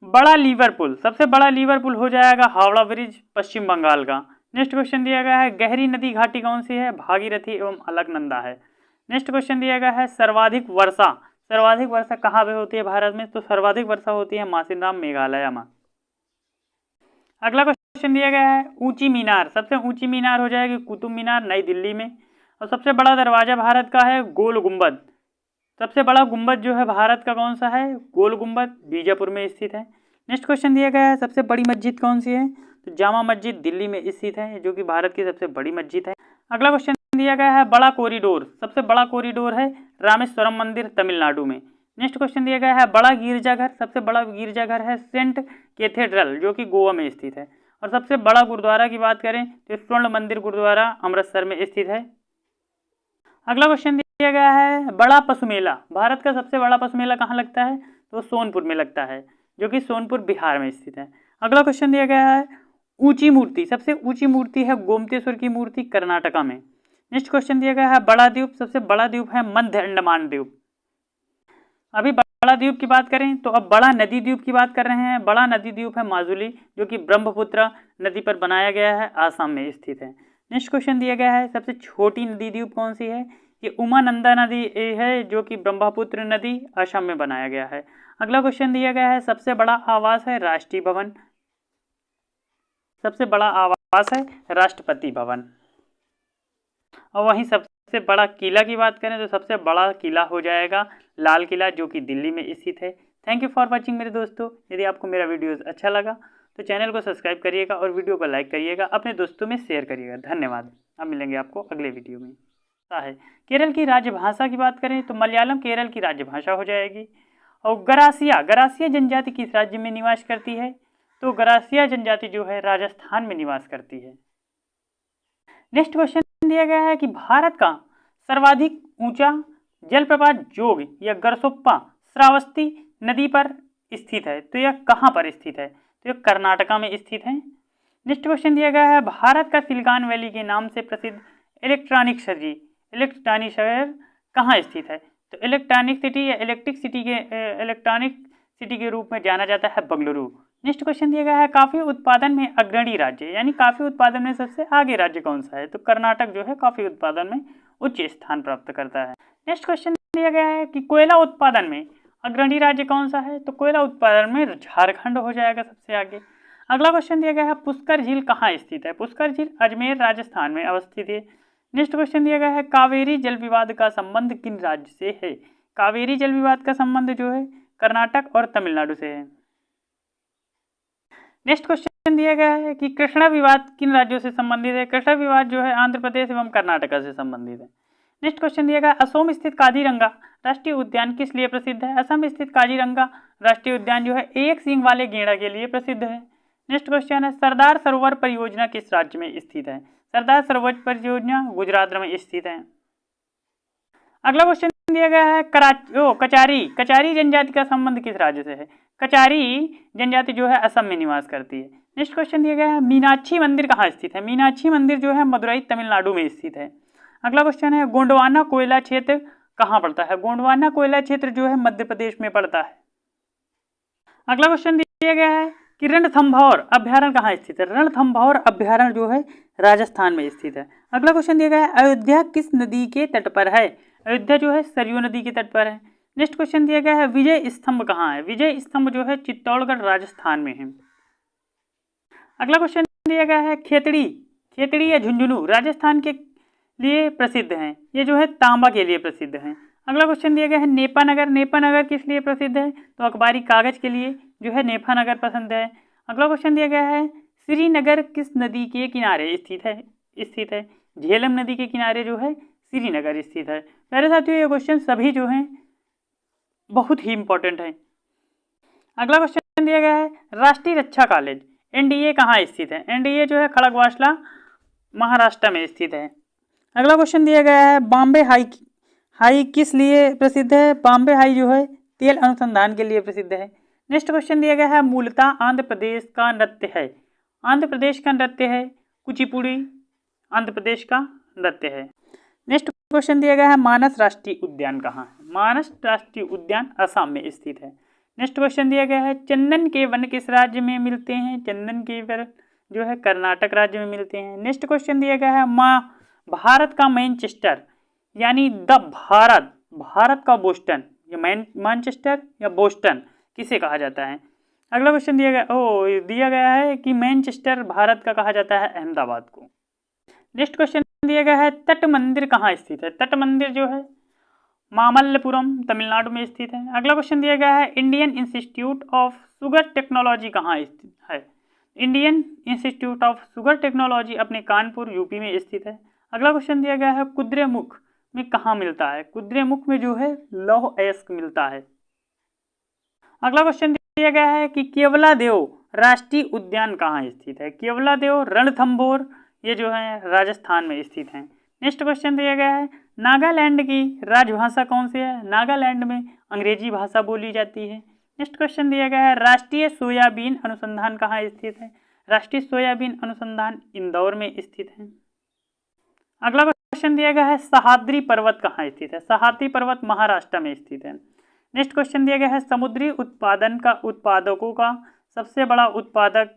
बड़ा लीवर पुल। सबसे बड़ा लीवर पुल हो जाएगा हावड़ा ब्रिज, पश्चिम बंगाल का। नेक्स्ट क्वेश्चन दिया गया है गहरी नदी घाटी कौन सी है, भागीरथी एवं अलकनंदा है। नेक्स्ट क्वेश्चन दिया गया है सर्वाधिक वर्षा। सर्वाधिक वर्षा कहाँ पे होती है भारत में, तो सर्वाधिक वर्षा होती है मासिनराम मेघालय में। अगला क्वेश्चन दिया गया है ऊंची मीनार। सबसे ऊंची मीनार हो जाएगी कुतुब मीनार, नई दिल्ली में। और सबसे बड़ा दरवाजा भारत का है गोल गुंबद। सबसे बड़ा गुंबद जो है भारत का कौन सा है, गोल गुंबद, बीजापुर में स्थित है। नेक्स्ट क्वेश्चन दिया गया है सबसे बड़ी मस्जिद कौन सी है, तो जामा मस्जिद दिल्ली में स्थित है, जो कि भारत की सबसे बड़ी मस्जिद है। अगला क्वेश्चन दिया गया है बड़ा कॉरिडोर। सबसे बड़ा कॉरिडोर है रामेश्वरम मंदिर, तमिलनाडु में। नेक्स्ट क्वेश्चन दिया गया है बड़ा गिरजाघर। सबसे बड़ा गिरजाघर है सेंट कैथेड्रल, जो कि गोवा में स्थित है। और सबसे बड़ा गुरुद्वारा की बात करें तो स्वर्ण मंदिर गुरुद्वारा अमृतसर में स्थित है। अगला क्वेश्चन दिया गया है बड़ा पशु मेला। भारत का सबसे बड़ा पशु मेला कहाँ लगता है, तो सोनपुर में लगता है, जो कि सोनपुर बिहार में स्थित है। अगला क्वेश्चन दिया गया है ऊंची मूर्ति। सबसे ऊंची मूर्ति है गोमतेश्वर की मूर्ति, कर्नाटका में। नेक्स्ट क्वेश्चन दिया गया है बड़ा द्वीप। सबसे बड़ा द्वीप है मध्य अंडमान द्वीप। अभी बड़ा द्वीप की बात करें तो अब बड़ा नदी द्वीप की बात कर रहे हैं। बड़ा नदी द्वीप है माजुली, जो कि ब्रह्मपुत्र नदी पर बनाया गया है, आसाम में स्थित है। नेक्स्ट क्वेश्चन दिया गया है सबसे छोटी नदी द्वीप कौन सी है, ये उमानंदा नदी है, जो कि ब्रह्मपुत्र नदी असम में बनाया गया है। अगला क्वेश्चन दिया गया है सबसे बड़ा आवास है राष्ट्रीय भवन। सबसे बड़ा आवास है राष्ट्रपति भवन। और वहीं सबसे बड़ा किला की बात करें तो सबसे बड़ा किला हो जाएगा लाल किला, जो कि दिल्ली में स्थित है। थैंक यू फॉर वॉचिंग मेरे दोस्तों। यदि आपको मेरा वीडियो अच्छा लगा तो चैनल को सब्सक्राइब करिएगा और वीडियो को लाइक करिएगा, अपने दोस्तों में शेयर करिएगा। धन्यवाद। अब मिलेंगे आपको अगले वीडियो में। है केरल की राजभाषा की बात करें तो मलयालम केरल की राजभाषा हो जाएगी। और गरासिया जनजाति किस राज्य में निवास करती है, तो गरासिया जनजाति जो है राजस्थान में निवास करती है। नेक्स्ट क्वेश्चन दिया गया है कि भारत का सर्वाधिक ऊंचा जलप्रपात जोग या गरसोप्पा श्रावस्ती नदी पर स्थित है, तो यह कहाँ पर स्थित है, तो यह कर्नाटका में स्थित है। नेक्स्ट क्वेश्चन दिया गया है भारत का सिलिकॉन वैली के नाम से प्रसिद्ध इलेक्ट्रॉनिक शहर कहाँ स्थित है, तो इलेक्ट्रॉनिक सिटी के रूप में जाना जाता है बेंगलुरु। नेक्स्ट क्वेश्चन दिया गया है काफी उत्पादन में अग्रणी राज्य, यानी काफी उत्पादन में सबसे आगे राज्य कौन सा है, तो कर्नाटक जो है काफी उत्पादन में उच्च स्थान प्राप्त करता है। नेक्स्ट क्वेश्चन दिया गया है कि कोयला उत्पादन में अग्रणी राज्य कौन सा है, तो कोयला उत्पादन में झारखंड हो जाएगा सबसे आगे। अगला क्वेश्चन दिया गया है पुष्कर झील कहाँ स्थित है, पुष्कर झील अजमेर राजस्थान में अवस्थित है। नेक्स्ट क्वेश्चन दिया गया है कावेरी जल विवाद का संबंध किन राज्य से है, कावेरी जल विवाद का संबंध जो है कर्नाटक और तमिलनाडु से है। नेक्स्ट क्वेश्चन दिया गया है कि कृष्णा विवाद किन राज्यों से संबंधित है, कृष्णा विवाद जो है आंध्र प्रदेश एवं कर्नाटक से संबंधित है। नेक्स्ट क्वेश्चन दिया गया असम स्थित काजीरंगा राष्ट्रीय उद्यान किस लिए प्रसिद्ध है, असम स्थित काजीरंगा राष्ट्रीय उद्यान जो है एक सींग वाले गेंडा के लिए प्रसिद्ध है। नेक्स्ट क्वेश्चन है सरदार सरोवर परियोजना किस राज्य में स्थित है, सरदार सरोवर परियोजना गुजरात में स्थित है। अगला क्वेश्चन दिया गया है कचारी जनजाति का संबंध किस राज्य से है? कचारी जनजाति जो है असम में निवास करती है। नेक्स्ट क्वेश्चन दिया गया है मीनाक्षी मंदिर कहाँ स्थित है? मीनाक्षी मंदिर जो है मदुरई तमिलनाडु में स्थित है। अगला क्वेश्चन है गोंडवाना कोयला क्षेत्र कहाँ पड़ता है? गोंडवाना कोयला क्षेत्र जो है मध्य प्रदेश में पड़ता है। अगला क्वेश्चन दिया गया है कि रणथंभौर अभ्यारण्य कहाँ स्थित है? रणथंभौर अभ्यारण्य जो है राजस्थान में स्थित है। अगला क्वेश्चन दिया गया है अयोध्या किस नदी के तट पर है? अयोध्या जो है सरयू नदी के तट पर है। नेक्स्ट क्वेश्चन दिया गया है विजय स्तंभ कहाँ है? विजय स्तंभ जो है चित्तौड़गढ़ राजस्थान में है। अगला क्वेश्चन दिया गया है खेतड़ी या झुंझुनू राजस्थान के लिए प्रसिद्ध हैं। ये जो है तांबा के लिए प्रसिद्ध हैं। अगला क्वेश्चन दिया गया है नेपानगर किस लिए प्रसिद्ध है? तो अखबारी कागज के लिए जो है नेपानगर पसंद है। अगला क्वेश्चन दिया गया है श्रीनगर किस नदी के किनारे स्थित है? झेलम नदी के किनारे जो है श्रीनगर स्थित है। प्यारे साथियों ये क्वेश्चन सभी जो हैं बहुत ही इंपॉर्टेंट है। अगला क्वेश्चन दिया गया है राष्ट्रीय रक्षा कॉलेज एनडीए कहाँ स्थित है? एनडीए जो है खड़गवासला महाराष्ट्र में स्थित है। अगला क्वेश्चन दिया गया है बॉम्बे हाई किस लिए प्रसिद्ध है? बॉम्बे हाई जो है तेल अनुसंधान के लिए प्रसिद्ध है। नेक्स्ट क्वेश्चन दिया गया है मूलतः आंध्र प्रदेश का नृत्य है। आंध्र प्रदेश का नृत्य है कुचिपुड़ी आंध्र प्रदेश का नृत्य है। नेक्स्ट क्वेश्चन दिया गया है मानस राष्ट्रीय उद्यान कहाँ है? मानस राष्ट्रीय उद्यान असम में स्थित है। नेक्स्ट क्वेश्चन दिया गया है चंदन के वन किस राज्य में मिलते हैं? चंदन के वन जो है कर्नाटक राज्य में मिलते हैं। नेक्स्ट क्वेश्चन दिया गया है भारत का मैनचेस्टर यानी भारत का बोस्टन या मैनचेस्टर या बोस्टन किसे कहा जाता है? अगला क्वेश्चन दिया गया है कि मैनचेस्टर भारत का कहा जाता है अहमदाबाद को। नेक्स्ट क्वेश्चन दिया गया है तट मंदिर कहाँ स्थित है? तट मंदिर जो है मामल्लपुरम तमिलनाडु में स्थित है। अगला क्वेश्चन दिया गया है Indian institute of sugar technology कहाँ स्थित है? Indian institute of sugar technology अपने कानपुर यूपी में स्थित है। अगला क्वेश्चन दिया गया है कुद्रेमुख में कहाँ मिलता है? कुद्रेमुख में जो है लौह अयस्क मिलता है। अगला क्वेश्चन दिया गया है कि केवलादेव राष्ट्रीय उद्यान कहाँ स्थित है? केवलादेव रणथंभौर ये जो है राजस्थान में स्थित है। नेक्स्ट क्वेश्चन दिया गया है नागालैंड की राजभाषा कौन सी है? नागालैंड में अंग्रेजी भाषा बोली जाती है। नेक्स्ट क्वेश्चन दिया गया है राष्ट्रीय सोयाबीन अनुसंधान कहाँ स्थित है? राष्ट्रीय सोयाबीन अनुसंधान इंदौर में स्थित है। अगला क्वेश्चन दिया गया है सह्याद्री पर्वत कहाँ स्थित है? सह्याद्री पर्वत महाराष्ट्र में स्थित है। नेक्स्ट क्वेश्चन दिया गया है समुद्री उत्पादकों का सबसे बड़ा उत्पादक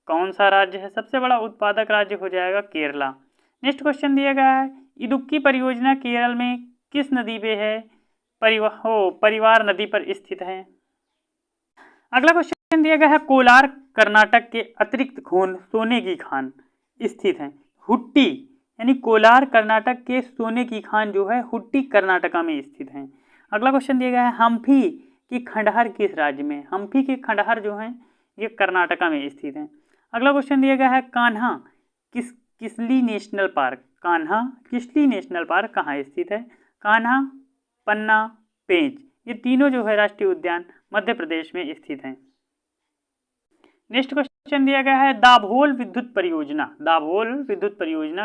कौन सा राज्य है? सबसे बड़ा उत्पादक राज्य हो जाएगा केरला। नेक्स्ट क्वेश्चन दिया गया है इदुक्की परियोजना केरल में किस नदी पे है? परिवार नदी पर स्थित है। अगला क्वेश्चन दिया गया है कोलार कर्नाटक के अतिरिक्त सोने की खान स्थित है। हुट्टी यानी कोलार कर्नाटक के सोने की खान जो है हुट्टी कर्नाटका में स्थित है। अगला क्वेश्चन दिया गया है हम्पी की खंडहर किस राज्य में? हम्पी के खंडहर जो हैं ये कर्नाटका में स्थित हैं। अगला क्वेश्चन दिया गया है कान्हा किसली नेशनल पार्क कहाँ स्थित है? कान्हा पन्ना पेंच ये तीनों जो है राष्ट्रीय उद्यान मध्य प्रदेश में स्थित हैं। नेक्स्ट क्वेश्चन दिया गया है दाभोल विद्युत परियोजना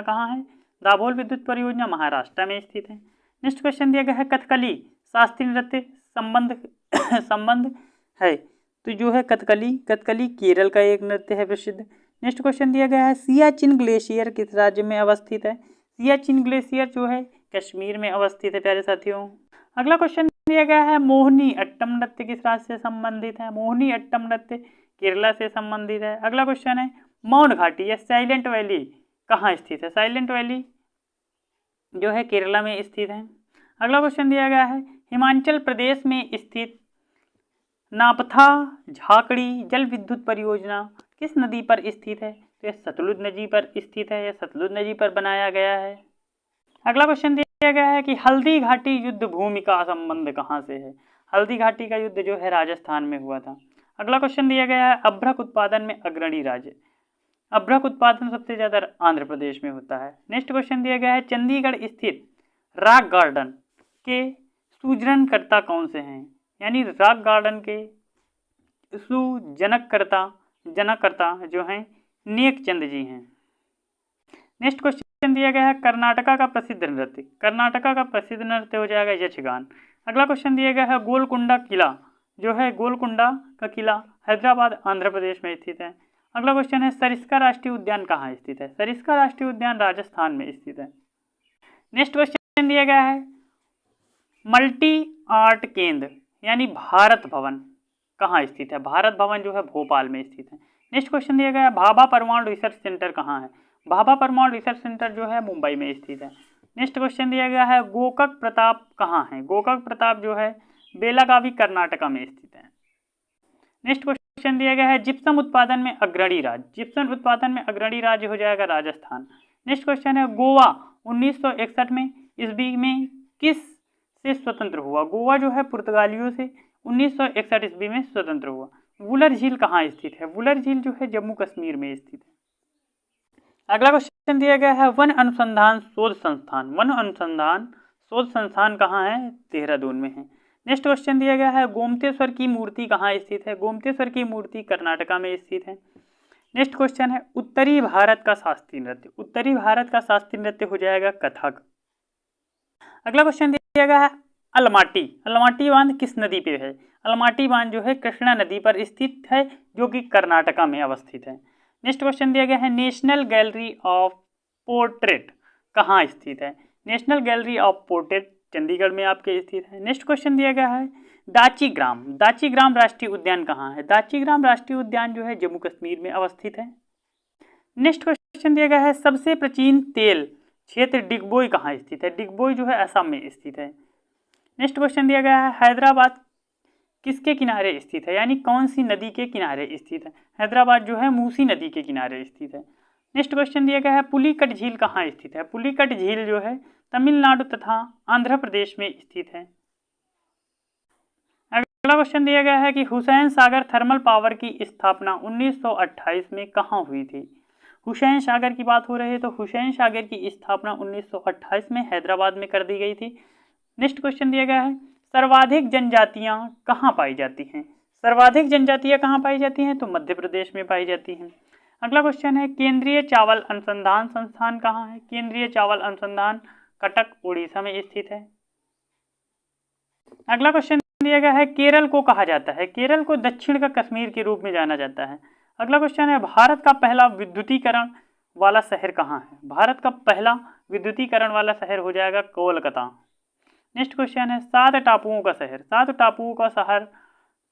कहाँ है? दाभोल विद्युत परियोजना महाराष्ट्र में स्थित है। नेक्स्ट क्वेश्चन दिया गया है कथकली शास्त्रीय नृत्य संबंध है तो जो है कथकली केरल का एक नृत्य है प्रसिद्ध। नेक्स्ट क्वेश्चन दिया गया है सियाचिन ग्लेशियर किस राज्य में अवस्थित है? सियाचिन ग्लेशियर जो है कश्मीर में अवस्थित है प्यारे साथियों। अगला क्वेश्चन दिया गया है मोहिनी अट्टम नृत्य किस राज्य से संबंधित है? मोहिनी अट्टम नृत्य केरला से संबंधित है। अगला क्वेश्चन है मौन घाटी या साइलेंट वैली कहाँ स्थित है? साइलेंट वैली जो है केरला में स्थित है। अगला क्वेश्चन दिया गया है हिमाचल प्रदेश में स्थित नापथा झाकड़ी जल विद्युत परियोजना किस नदी पर स्थित है? तो यह सतलुज नदी पर स्थित है, यह सतलुज नदी पर बनाया गया है। अगला क्वेश्चन दिया गया है कि हल्दी घाटी युद्ध भूमि का संबंध कहाँ से है? हल्दी घाटी का युद्ध जो है राजस्थान में हुआ था। अगला क्वेश्चन दिया गया है अभ्रक उत्पादन में अग्रणी राज्य। अभ्रक उत्पादन सबसे ज़्यादा आंध्र प्रदेश में होता है। नेक्स्ट क्वेश्चन दिया गया है चंडीगढ़ स्थित रॉक गार्डन के सुजनकर्ता कौन से हैं? यानी रॉक गार्डन के जनककर्ता जो हैं नेक चंद जी हैं। नेक्स्ट क्वेश्चन दिया गया है कर्नाटका का प्रसिद्ध नृत्य। कर्नाटका का प्रसिद्ध नृत्य हो जाएगा यक्षगान। अगला क्वेश्चन दिया गया है गोलकुंडा किला जो है गोलकुंडा का किला हैदराबाद आंध्र प्रदेश में स्थित है। अगला क्वेश्चन है सरिस्का राष्ट्रीय उद्यान कहाँ स्थित है। सरिस्का राष्ट्रीय उद्यान राजस्थान में स्थित है। नेक्स्ट क्वेश्चन दिया गया है मल्टी आर्ट केंद्र यानी भारत भवन कहाँ स्थित है। भारत भवन जो है भोपाल में स्थित है। नेक्स्ट क्वेश्चन दिया गया है भाभा परमाणु रिसर्च सेंटर कहाँ है। भाभा परमाणु रिसर्च सेंटर जो है मुंबई में स्थित है। नेक्स्ट क्वेश्चन दिया गया है गोकक प्रताप कहाँ है। गोकक प्रताप जो है बेलागावी कर्नाटका में स्थित है। नेक्स्ट क्वेश्चन दिया गया है जिप्सम उत्पादन में अग्रणी राज्य। जिप्सम उत्पादन में अग्रणी राज्य हो जाएगा राजस्थान। नेक्स्ट क्वेश्चन है गोवा 1961 में ईस्वी में किस से स्वतंत्र हुआ। गोवा जो है पुर्तगालियों से 1961 ईस्वी में स्वतंत्र हुआ। वुलर झील कहाँ स्थित है। वुलर झील जो है जम्मू कश्मीर में स्थित है। अगला क्वेश्चन दिया गया है वन अनुसंधान शोध संस्थान। वन अनुसंधान शोध संस्थान कहाँ है। देहरादून में है। नेक्स्ट क्वेश्चन दिया गया है गोमतेश्वर की मूर्ति कहाँ स्थित है। गोमतेश्वर की मूर्ति कर्नाटका में स्थित है। नेक्स्ट क्वेश्चन है उत्तरी भारत का शास्त्रीय नृत्य। उत्तरी भारत का शास्त्रीय नृत्य हो जाएगा कथक। अगला क्वेश्चन दिया गया है अलमाटी। अलमाटी बांध किस नदी पे है। अलमाटी बांध जो है कृष्णा नदी पर स्थित है जो कि कर्नाटका में अवस्थित है। नेक्स्ट क्वेश्चन दिया गया है नेशनल गैलरी ऑफ पोर्ट्रेट कहाँ स्थित है। National gallery of portrait Chandigarh में आपके स्थित है। नेक्स्ट क्वेश्चन दिया गया है दाचीग्राम। दाचीग्राम राष्ट्रीय उद्यान कहाँ है। दाचीग्राम राष्ट्रीय उद्यान जो है जम्मू कश्मीर में अवस्थित है। नेक्स्ट क्वेश्चन दिया गया है सबसे प्राचीन तेल क्षेत्र डिगबोई कहाँ स्थित है। डिगबोई जो है असम में स्थित है। नेक्स्ट क्वेश्चन दिया गया है हैदराबाद किसके किनारे स्थित है यानी कौन सी नदी के किनारे स्थित है। हैदराबाद जो है मूसी नदी के किनारे स्थित है। नेक्स्ट क्वेश्चन दिया गया है पुलिकट झील कहाँ स्थित है। पुलिकट झील जो है तमिलनाडु तथा आंध्र प्रदेश में स्थित है। अगला क्वेश्चन दिया गया है कि हुसैन सागर थर्मल पावर की स्थापना 1928 में कहाँ हुई थी। हुसैन सागर की बात हो रही है तो हुसैन सागर की स्थापना 1928 में हैदराबाद में कर दी गई थी। नेक्स्ट क्वेश्चन दिया गया है सर्वाधिक जनजातियां कहाँ पाई जाती हैं। सर्वाधिक जनजातियां कहाँ पाई जाती हैं तो मध्य प्रदेश में पाई जाती हैं। अगला क्वेश्चन है केंद्रीय चावल अनुसंधान संस्थान कहाँ है। केंद्रीय चावल अनुसंधान कटक उड़ीसा में स्थित है। अगला क्वेश्चन दिया गया है केरल को कहा जाता है। केरल को दक्षिण का कश्मीर के रूप में जाना जाता है। अगला क्वेश्चन है भारत का पहला विद्युतीकरण वाला शहर कहाँ है। भारत का पहला विद्युतीकरण वाला शहर हो जाएगा कोलकाता। नेक्स्ट क्वेश्चन है 7 टापुओं का शहर। 7 टापुओं का शहर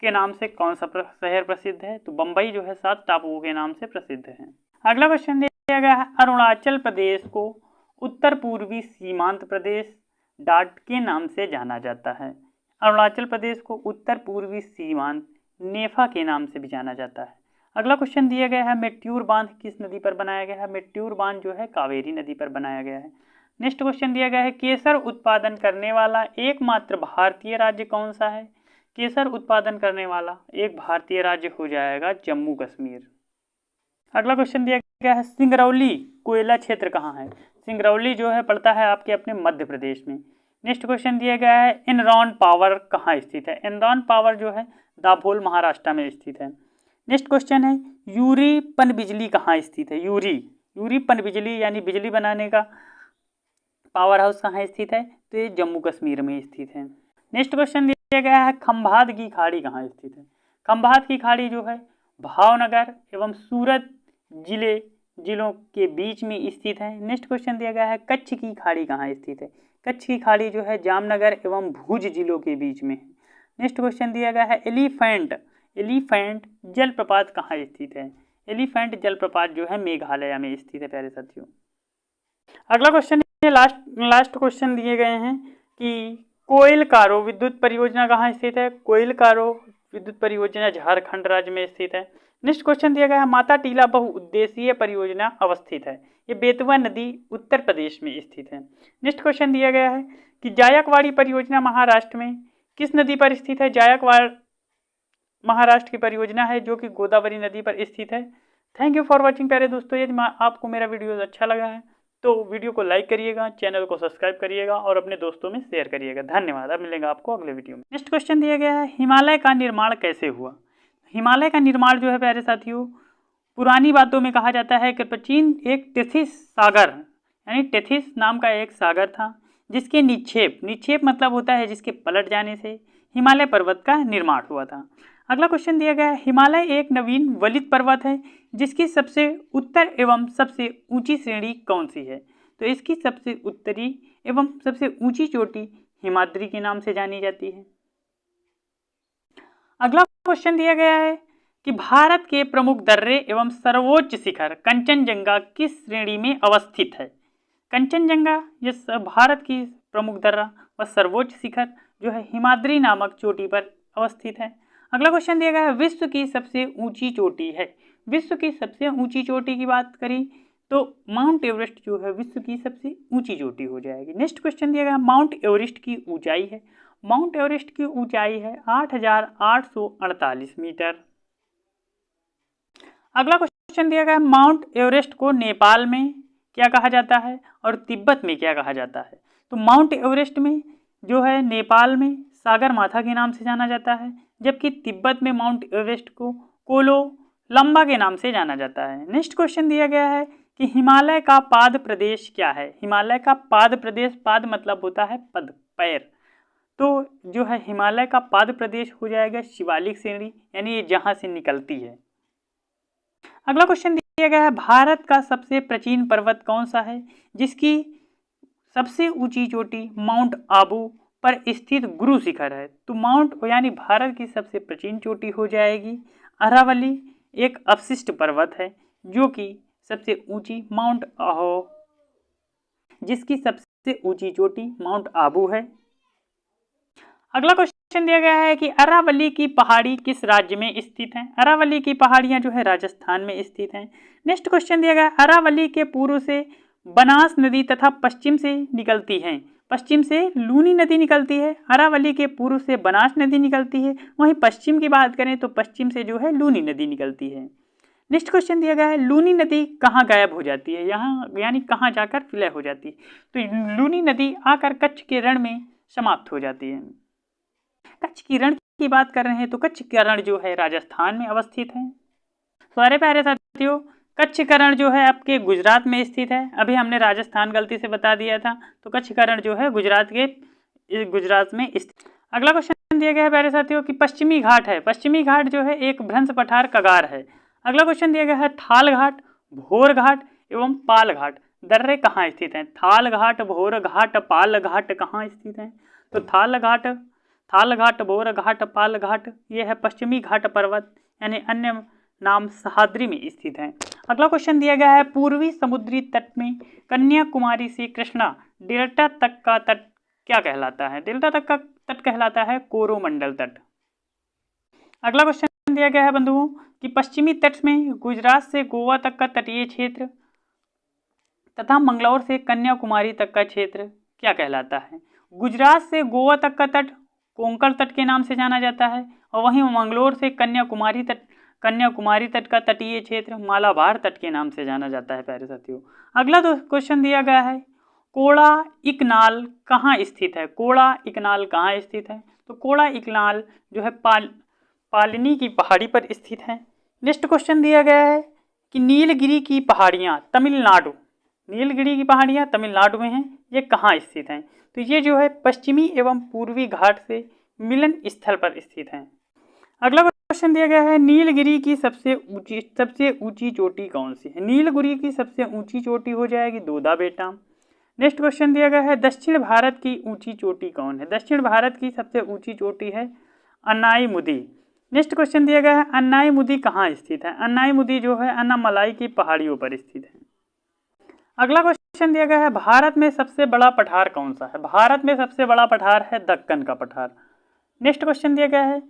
के नाम से कौन सा शहर प्रसिद्ध है तो बंबई जो है 7 टापुओं के नाम से प्रसिद्ध है। अगला क्वेश्चन दिया गया है अरुणाचल प्रदेश को उत्तर पूर्वी सीमांत प्रदेश डाट के नाम से जाना जाता है। अरुणाचल प्रदेश को उत्तर पूर्वी सीमांत नेफा के नाम से भी जाना जाता है। अगला क्वेश्चन दिया गया है मेट्यूर बांध किस नदी पर बनाया गया है। मेट्यूर बांध जो है कावेरी नदी पर बनाया गया है। नेक्स्ट क्वेश्चन दिया गया है केसर उत्पादन करने वाला एकमात्र भारतीय राज्य कौन सा है। केसर उत्पादन करने वाला एक भारतीय राज्य हो जाएगा जम्मू कश्मीर। अगला क्वेश्चन दिया गया है सिंगरौली कोयला क्षेत्र कहाँ है। सिंगरौली जो है पड़ता है आपके अपने मध्य प्रदेश में। नेक्स्ट क्वेश्चन दिया गया है एनरॉन पावर कहाँ स्थित है। एनरॉन पावर जो है दाभोल महाराष्ट्र में स्थित है। नेक्स्ट क्वेश्चन है यूरी पनबिजली कहाँ स्थित है। यूरी पनबिजली यानी बिजली बनाने का पावर हाउस कहाँ स्थित है तो ये जम्मू कश्मीर में स्थित है। नेक्स्ट क्वेश्चन दिया गया है खंभात की खाड़ी कहाँ स्थित है। खंभात की खाड़ी जो है भावनगर एवं सूरत जिलों के बीच में स्थित है। नेक्स्ट क्वेश्चन दिया गया है कच्छ की खाड़ी कहाँ स्थित है। कच्छ की खाड़ी जो है जामनगर एवं भुज जिलों के बीच में है। नेक्स्ट क्वेश्चन दिया गया है एलिफेंट जलप्रपात कहाँ स्थित है। एलिफेंट जलप्रपात जो है मेघालय में स्थित है प्यारे साथियों। अगला क्वेश्चन लास्ट क्वेश्चन दिए गए हैं कि कोइलकारो विद्युत परियोजना कहाँ स्थित है। कोइलकारो विद्युत परियोजना झारखंड राज्य में स्थित है। नेक्स्ट क्वेश्चन दिया गया है माता टीला बहुउद्देशीय परियोजना अवस्थित है। ये बेतवा नदी उत्तर प्रदेश में स्थित है। नेक्स्ट क्वेश्चन दिया गया है कि जायकवाड़ी परियोजना महाराष्ट्र में किस नदी पर स्थित है। जायकवाड़ महाराष्ट्र की परियोजना है जो कि गोदावरी नदी पर स्थित है। थैंक यू फॉर वॉचिंग प्यारे दोस्तों। यदि आपको मेरा वीडियो अच्छा लगा है तो वीडियो को लाइक करिएगा, चैनल को सब्सक्राइब करिएगा और अपने दोस्तों में शेयर करिएगा। धन्यवाद। अब मिलेगा आपको अगले वीडियो में। नेक्स्ट क्वेश्चन दिया गया है हिमालय का निर्माण कैसे हुआ। हिमालय का निर्माण जो है प्यारे साथियों पुरानी बातों में कहा जाता है कि प्राचीन एक टेथिस सागर यानी टेथिस नाम का एक सागर था, जिसके निक्षेप मतलब होता है जिसके पलट जाने से हिमालय पर्वत का निर्माण हुआ था। अगला क्वेश्चन दिया गया है, हिमालय एक नवीन वलित पर्वत है जिसकी सबसे उत्तर एवं सबसे ऊंची श्रेणी कौन सी है? तो इसकी सबसे उत्तरी एवं सबसे ऊंची चोटी हिमाद्री के नाम से जानी जाती है। अगला क्वेश्चन दिया गया है कि भारत के प्रमुख दर्रे एवं सर्वोच्च शिखर कंचनजंगा किस श्रेणी में अवस्थित है? कंचनजंगा ये भारत की प्रमुख दर्रा व सर्वोच्च शिखर जो है हिमाद्री नामक चोटी पर अवस्थित है। अगला क्वेश्चन दिया गया है, विश्व की सबसे ऊंची चोटी है। विश्व की सबसे ऊंची चोटी की बात करी तो माउंट एवरेस्ट जो है विश्व की सबसे ऊंची चोटी हो जाएगी। नेक्स्ट क्वेश्चन दिया गया, माउंट एवरेस्ट की ऊंचाई है। माउंट एवरेस्ट की ऊंचाई है 8,848 मीटर। अगला क्वेश्चन दिया गया, माउंट एवरेस्ट को नेपाल में क्या कहा जाता है और तिब्बत में क्या कहा जाता है? तो माउंट एवरेस्ट में जो है नेपाल में सागर माथा के नाम से जाना जाता है, जबकि तिब्बत में माउंट एवरेस्ट को कोलो लंबा के नाम से जाना जाता है। नेक्स्ट क्वेश्चन दिया गया है कि हिमालय का पाद प्रदेश क्या है? हिमालय का पाद प्रदेश, पाद मतलब होता है पद, पैर, तो जो है हिमालय का पाद प्रदेश हो जाएगा शिवालिक श्रेणी, यानी ये जहां से निकलती है। अगला क्वेश्चन दिया गया है, भारत का सबसे प्राचीन पर्वत कौन सा है जिसकी सबसे ऊंची चोटी माउंट आबू पर स्थित गुरु शिखर है? तो माउंट यानी भारत की सबसे प्राचीन चोटी हो जाएगी अरावली, एक अवशिष्ट पर्वत है जो कि सबसे ऊंची माउंट आहो, जिसकी सबसे ऊंची चोटी माउंट आबू है। अगला क्वेश्चन दिया गया है कि अरावली की पहाड़ी किस राज्य में स्थित है? अरावली की पहाड़ियां जो है राजस्थान में स्थित हैं। नेक्स्ट क्वेश्चन दिया गया, अरावली के पूर्व से बनास नदी तथा पश्चिम से निकलती है। पश्चिम से लूनी नदी निकलती है, अरावली के पूर्व से बनास नदी निकलती है, वहीं पश्चिम की बात करें तो पश्चिम से जो है लूनी नदी निकलती है। नेक्स्ट क्वेश्चन दिया गया है, लूनी नदी कहाँ गायब हो जाती है? यहाँ यानी कहाँ जाकर विलय हो जाती है? तो लूनी नदी आकर कच्छ के रण में समाप्त हो जाती है। कच्छ की रण की बात कर रहे हैं तो कच्छ का रण जो है राजस्थान में अवस्थित है। सारे प्यारे साथियों, कच्छ का रण जो है आपके गुजरात में स्थित है। अभी हमने राजस्थान गलती से बता दिया था, तो कच्छ का रण जो है गुजरात में स्थित। अगला क्वेश्चन दिया गया है प्यारे साथियों कि पश्चिमी घाट है। पश्चिमी घाट जो है एक भ्रंश पठार कगार है। अगला क्वेश्चन दिया गया है, थाल घाट, भोर घाट एवं पाल घाट दर्रे कहाँ स्थित हैं? थाल घाट, भोर घाट, पाल घाट कहाँ स्थित हैं? तो थाल घाट, भोर घाट, पाल घाट ये है पश्चिमी घाट पर्वत यानी अन्य नाम सह्याद्री में स्थित है। अगला क्वेश्चन दिया गया है, पूर्वी समुद्री तट में कन्याकुमारी से कृष्णा डेल्टा तक का तट क्या कहलाता है? डेल्टा तक का तट कहलाता है कोरोमंडल तट। अगला क्वेश्चन दिया गया है बंधुओं कि पश्चिमी तट में गुजरात से गोवा तक का तटीय क्षेत्र तथा मंगलौर से कन्याकुमारी तक का क्षेत्र क्या कहलाता है? गुजरात से गोवा तक का तट कोंकण तट के नाम से जाना जाता है और वहीं मंगलौर से कन्याकुमारी तट का तटीय क्षेत्र मालाबार तट के नाम से जाना जाता है प्यारे साथियों। अगला क्वेश्चन दिया गया है, कोड़ा इकनाल कहाँ स्थित है? कोड़ा इकनाल कहाँ स्थित है? तो कोड़ा इकनाल जो है पालनी की पहाड़ी पर स्थित है। नेक्स्ट क्वेश्चन दिया गया है कि नीलगिरी की पहाड़ियाँ तमिलनाडु में हैं, ये कहाँ स्थित हैं? तो ये जो है पश्चिमी एवं पूर्वी घाट से मिलन स्थल पर स्थित हैं। अगला क्वेश्चन दिया गया है, नीलगिरी की सबसे ऊंची चोटी कौन सी है? नीलगिरी की सबसे ऊंची चोटी हो जाएगी दोदा बेटा। नेक्स्ट क्वेश्चन दिया गया है, दक्षिण भारत की ऊंची चोटी कौन है? दक्षिण भारत की सबसे ऊंची चोटी है अन्नाईमुदी। नेक्स्ट क्वेश्चन दिया गया है, अन्नाईमुदी कहाँ स्थित है? अन्नाईमुदी जो है अन्नामलाई की पहाड़ियों पर स्थित है। अगला क्वेश्चन दिया गया है, भारत में सबसे बड़ा पठार कौन सा है? भारत में सबसे बड़ा पठार है दक्कन का पठार। नेक्स्ट क्वेश्चन दिया गया है,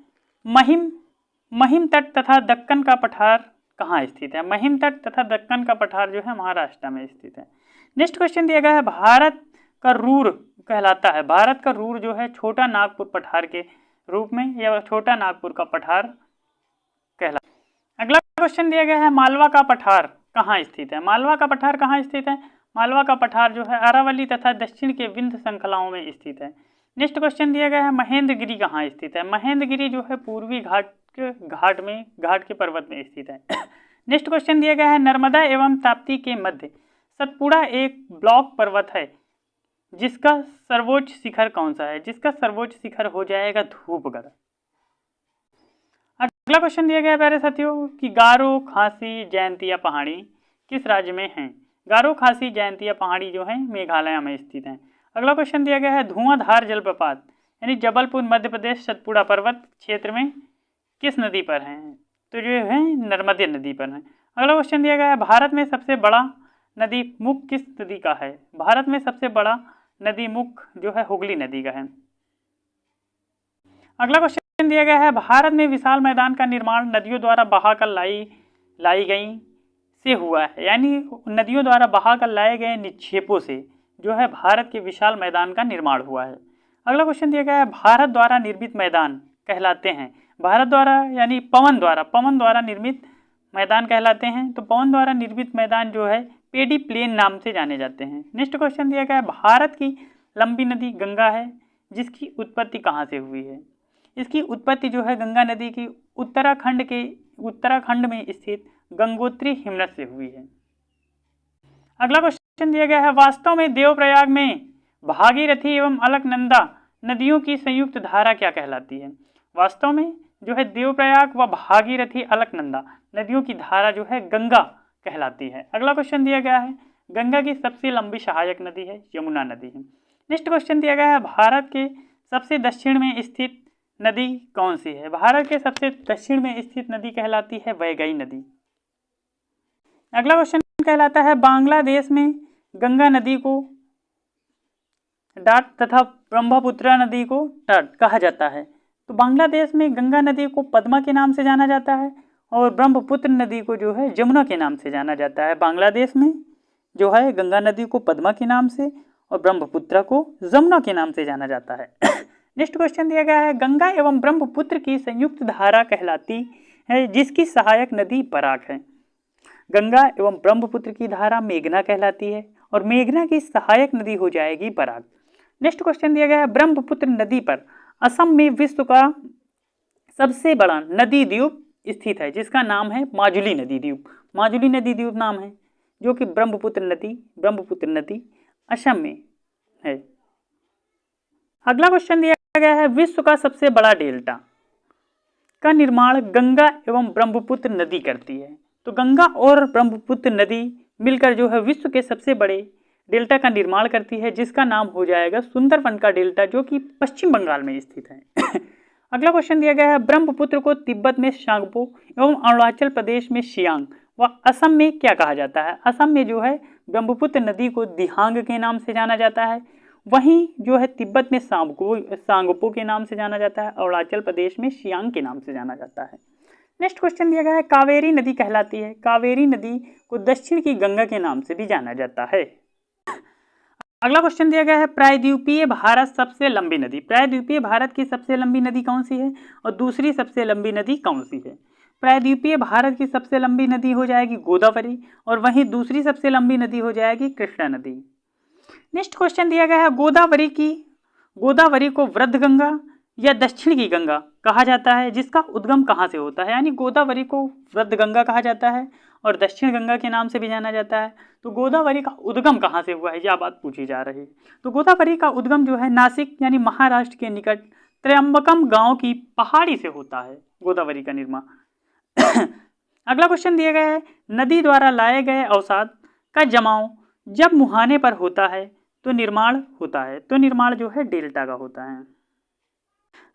महिम तट तथा दक्कन का पठार कहाँ स्थित है? महिम तट तथा दक्कन का पठार जो है महाराष्ट्र में स्थित है। नेक्स्ट क्वेश्चन दिया गया है, भारत का रूर कहलाता है। भारत का रूर जो है छोटा नागपुर पठार के रूप में या छोटा नागपुर का पठार कहलाता है। अगला क्वेश्चन दिया गया है, मालवा का पठार कहाँ स्थित है? मालवा का पठार कहाँ स्थित है? मालवा का पठार जो है अरावली तथा दक्षिण के विंध्य श्रृंखलाओं में स्थित है। नेक्स्ट क्वेश्चन दिया गया है, महेंद्रगिरी कहाँ स्थित है? महेंद्रगिरी जो है पूर्वी घाट के पर्वत में स्थित है। नेक्स्ट क्वेश्चन दिया गया है नर्मदा एवं ताप्ती के मध्य सतपुड़ा एक ब्लॉक पर्वत है जिसका सर्वोच्च शिखर कौन सा है? जिसका सर्वोच्च शिखर हो जाएगा धूपगढ़। अगला क्वेश्चन दिया गया है प्यारे साथियों कि गारो, खासी, जयंतिया पहाड़ी किस राज्य में हैं? गारो, खासी, जयंतिया पहाड़ी जो है मेघालय में स्थित हैं। अगला क्वेश्चन दिया गया है धुआंधार जलप्रपात यानी जबलपुर मध्य प्रदेश सतपुड़ा पर्वत क्षेत्र में किस नदी पर है? तो जो है नर्मदे नदी पर है। अगला क्वेश्चन दिया गया है भारत में सबसे बड़ा नदी मुख किस नदी का है? भारत में सबसे बड़ा नदी मुख जो है हुगली नदी का है। अगला क्वेश्चन दिया गया है भारत में विशाल मैदान का निर्माण नदियों द्वारा बहाकर लाई गई से हुआ है, यानी नदियों द्वारा बहाकर लाए गए निक्षेपों से जो है भारत के विशाल मैदान का निर्माण हुआ है। अगला क्वेश्चन दिया गया है भारत द्वारा निर्मित मैदान कहलाते हैं। भारत द्वारा यानी पवन द्वारा निर्मित मैदान कहलाते हैं। तो पवन द्वारा निर्मित मैदान जो है पेडी प्लेन नाम से जाने जाते हैं। नेक्स्ट क्वेश्चन दिया गया है भारत की लंबी नदी गंगा है जिसकी उत्पत्ति कहाँ से हुई है? इसकी उत्पत्ति जो है गंगा नदी की उत्तराखंड में स्थित गंगोत्री हिमनद से हुई है। अगला क्वेश्चन दिया गया है वास्तव में देवप्रयाग में भागीरथी एवं अलकनंदा नदियों की संयुक्त धारा क्या कहलाती है? वास्तव में जो है देवप्रयाग व भागीरथी अलकनंदा नदियों की धारा जो है गंगा कहलाती है। अगला क्वेश्चन दिया गया है गंगा की सबसे लंबी सहायक नदी है यमुना नदी है। नेक्स्ट क्वेश्चन दिया गया है भारत के सबसे दक्षिण में स्थित नदी कौन सी है? भारत के सबसे दक्षिण में स्थित नदी कहलाती है वैगई नदी। अगला क्वेश्चन कहलाता है बांग्लादेश में गंगा नदी को डाट तथा ब्रह्मपुत्र नदी को तट कहा जाता है। तो बांग्लादेश में गंगा नदी को पद्मा के नाम से जाना जाता है और ब्रह्मपुत्र नदी को जो है जमुना के नाम से जाना जाता है। बांग्लादेश में जो है गंगा नदी को पद्मा के नाम से और ब्रह्मपुत्र को जमुना के नाम से जाना जाता है। नेक्स्ट क्वेश्चन दिया गया है गंगा एवं ब्रह्मपुत्र की संयुक्त धारा कहलाती है जिसकी सहायक नदी बराक है। गंगा एवं ब्रह्मपुत्र की धारा मेघना कहलाती है और मेघना की सहायक नदी हो जाएगी बराक। नेक्स्ट क्वेश्चन दिया गया है ब्रह्मपुत्र नदी पर असम में विश्व का सबसे बड़ा नदी द्वीप स्थित है जिसका नाम है माजुली नदी द्वीप। माजुली नदी द्वीप नाम है जो कि ब्रह्मपुत्र नदी असम में है। अगला क्वेश्चन दिया गया है विश्व का सबसे बड़ा डेल्टा का निर्माण गंगा एवं ब्रह्मपुत्र नदी करती है। तो गंगा और ब्रह्मपुत्र नदी मिलकर जो है विश्व के सबसे बड़े डेल्टा का निर्माण करती है जिसका नाम हो जाएगा सुंदरबन का डेल्टा जो कि पश्चिम बंगाल में स्थित है। अगला क्वेश्चन दिया गया है ब्रह्मपुत्र को तिब्बत में शांगपो एवं अरुणाचल प्रदेश में सियांग व असम में क्या कहा जाता है? असम में जो है ब्रह्मपुत्र नदी को दिहांग के नाम से जाना जाता है, वहीं जो है तिब्बत में सांगपो के नाम से जाना जाता है, अरुणाचल प्रदेश में सियांग के नाम से जाना जाता है। नेक्स्ट क्वेश्चन दिया गया है कावेरी नदी कहलाती है। कावेरी नदी को दक्षिण की गंगा के नाम से भी जाना जाता है। अगला क्वेश्चन दिया गया है प्रायद्वीपीय भारत सबसे लंबी नदी। प्रायद्वीपीय भारत की सबसे लंबी नदी कौन सी है और दूसरी सबसे लंबी नदी कौन सी है? प्रायद्वीपीय भारत की सबसे लंबी नदी हो जाएगी गोदावरी और वहीं दूसरी सबसे लंबी नदी हो जाएगी कृष्णा नदी। नेक्स्ट क्वेश्चन दिया गया है गोदावरी को वृद्ध गंगा या दक्षिण की गंगा कहा जाता है जिसका उद्गम कहाँ से होता है? यानी गोदावरी को वृद्ध गंगा कहा जाता है और दक्षिण गंगा के नाम से भी जाना जाता है। तो गोदावरी का उद्गम कहाँ से हुआ है यह बात पूछी जा रही है। तो गोदावरी का उद्गम जो है नासिक यानी महाराष्ट्र के निकट त्र्यंबकम गांव की पहाड़ी से होता है गोदावरी का निर्माण। अगला क्वेश्चन दिया गया है नदी द्वारा लाए गए अवसाद का जमाव जब मुहाने पर होता है तो निर्माण होता है। तो निर्माण जो है डेल्टा का होता है।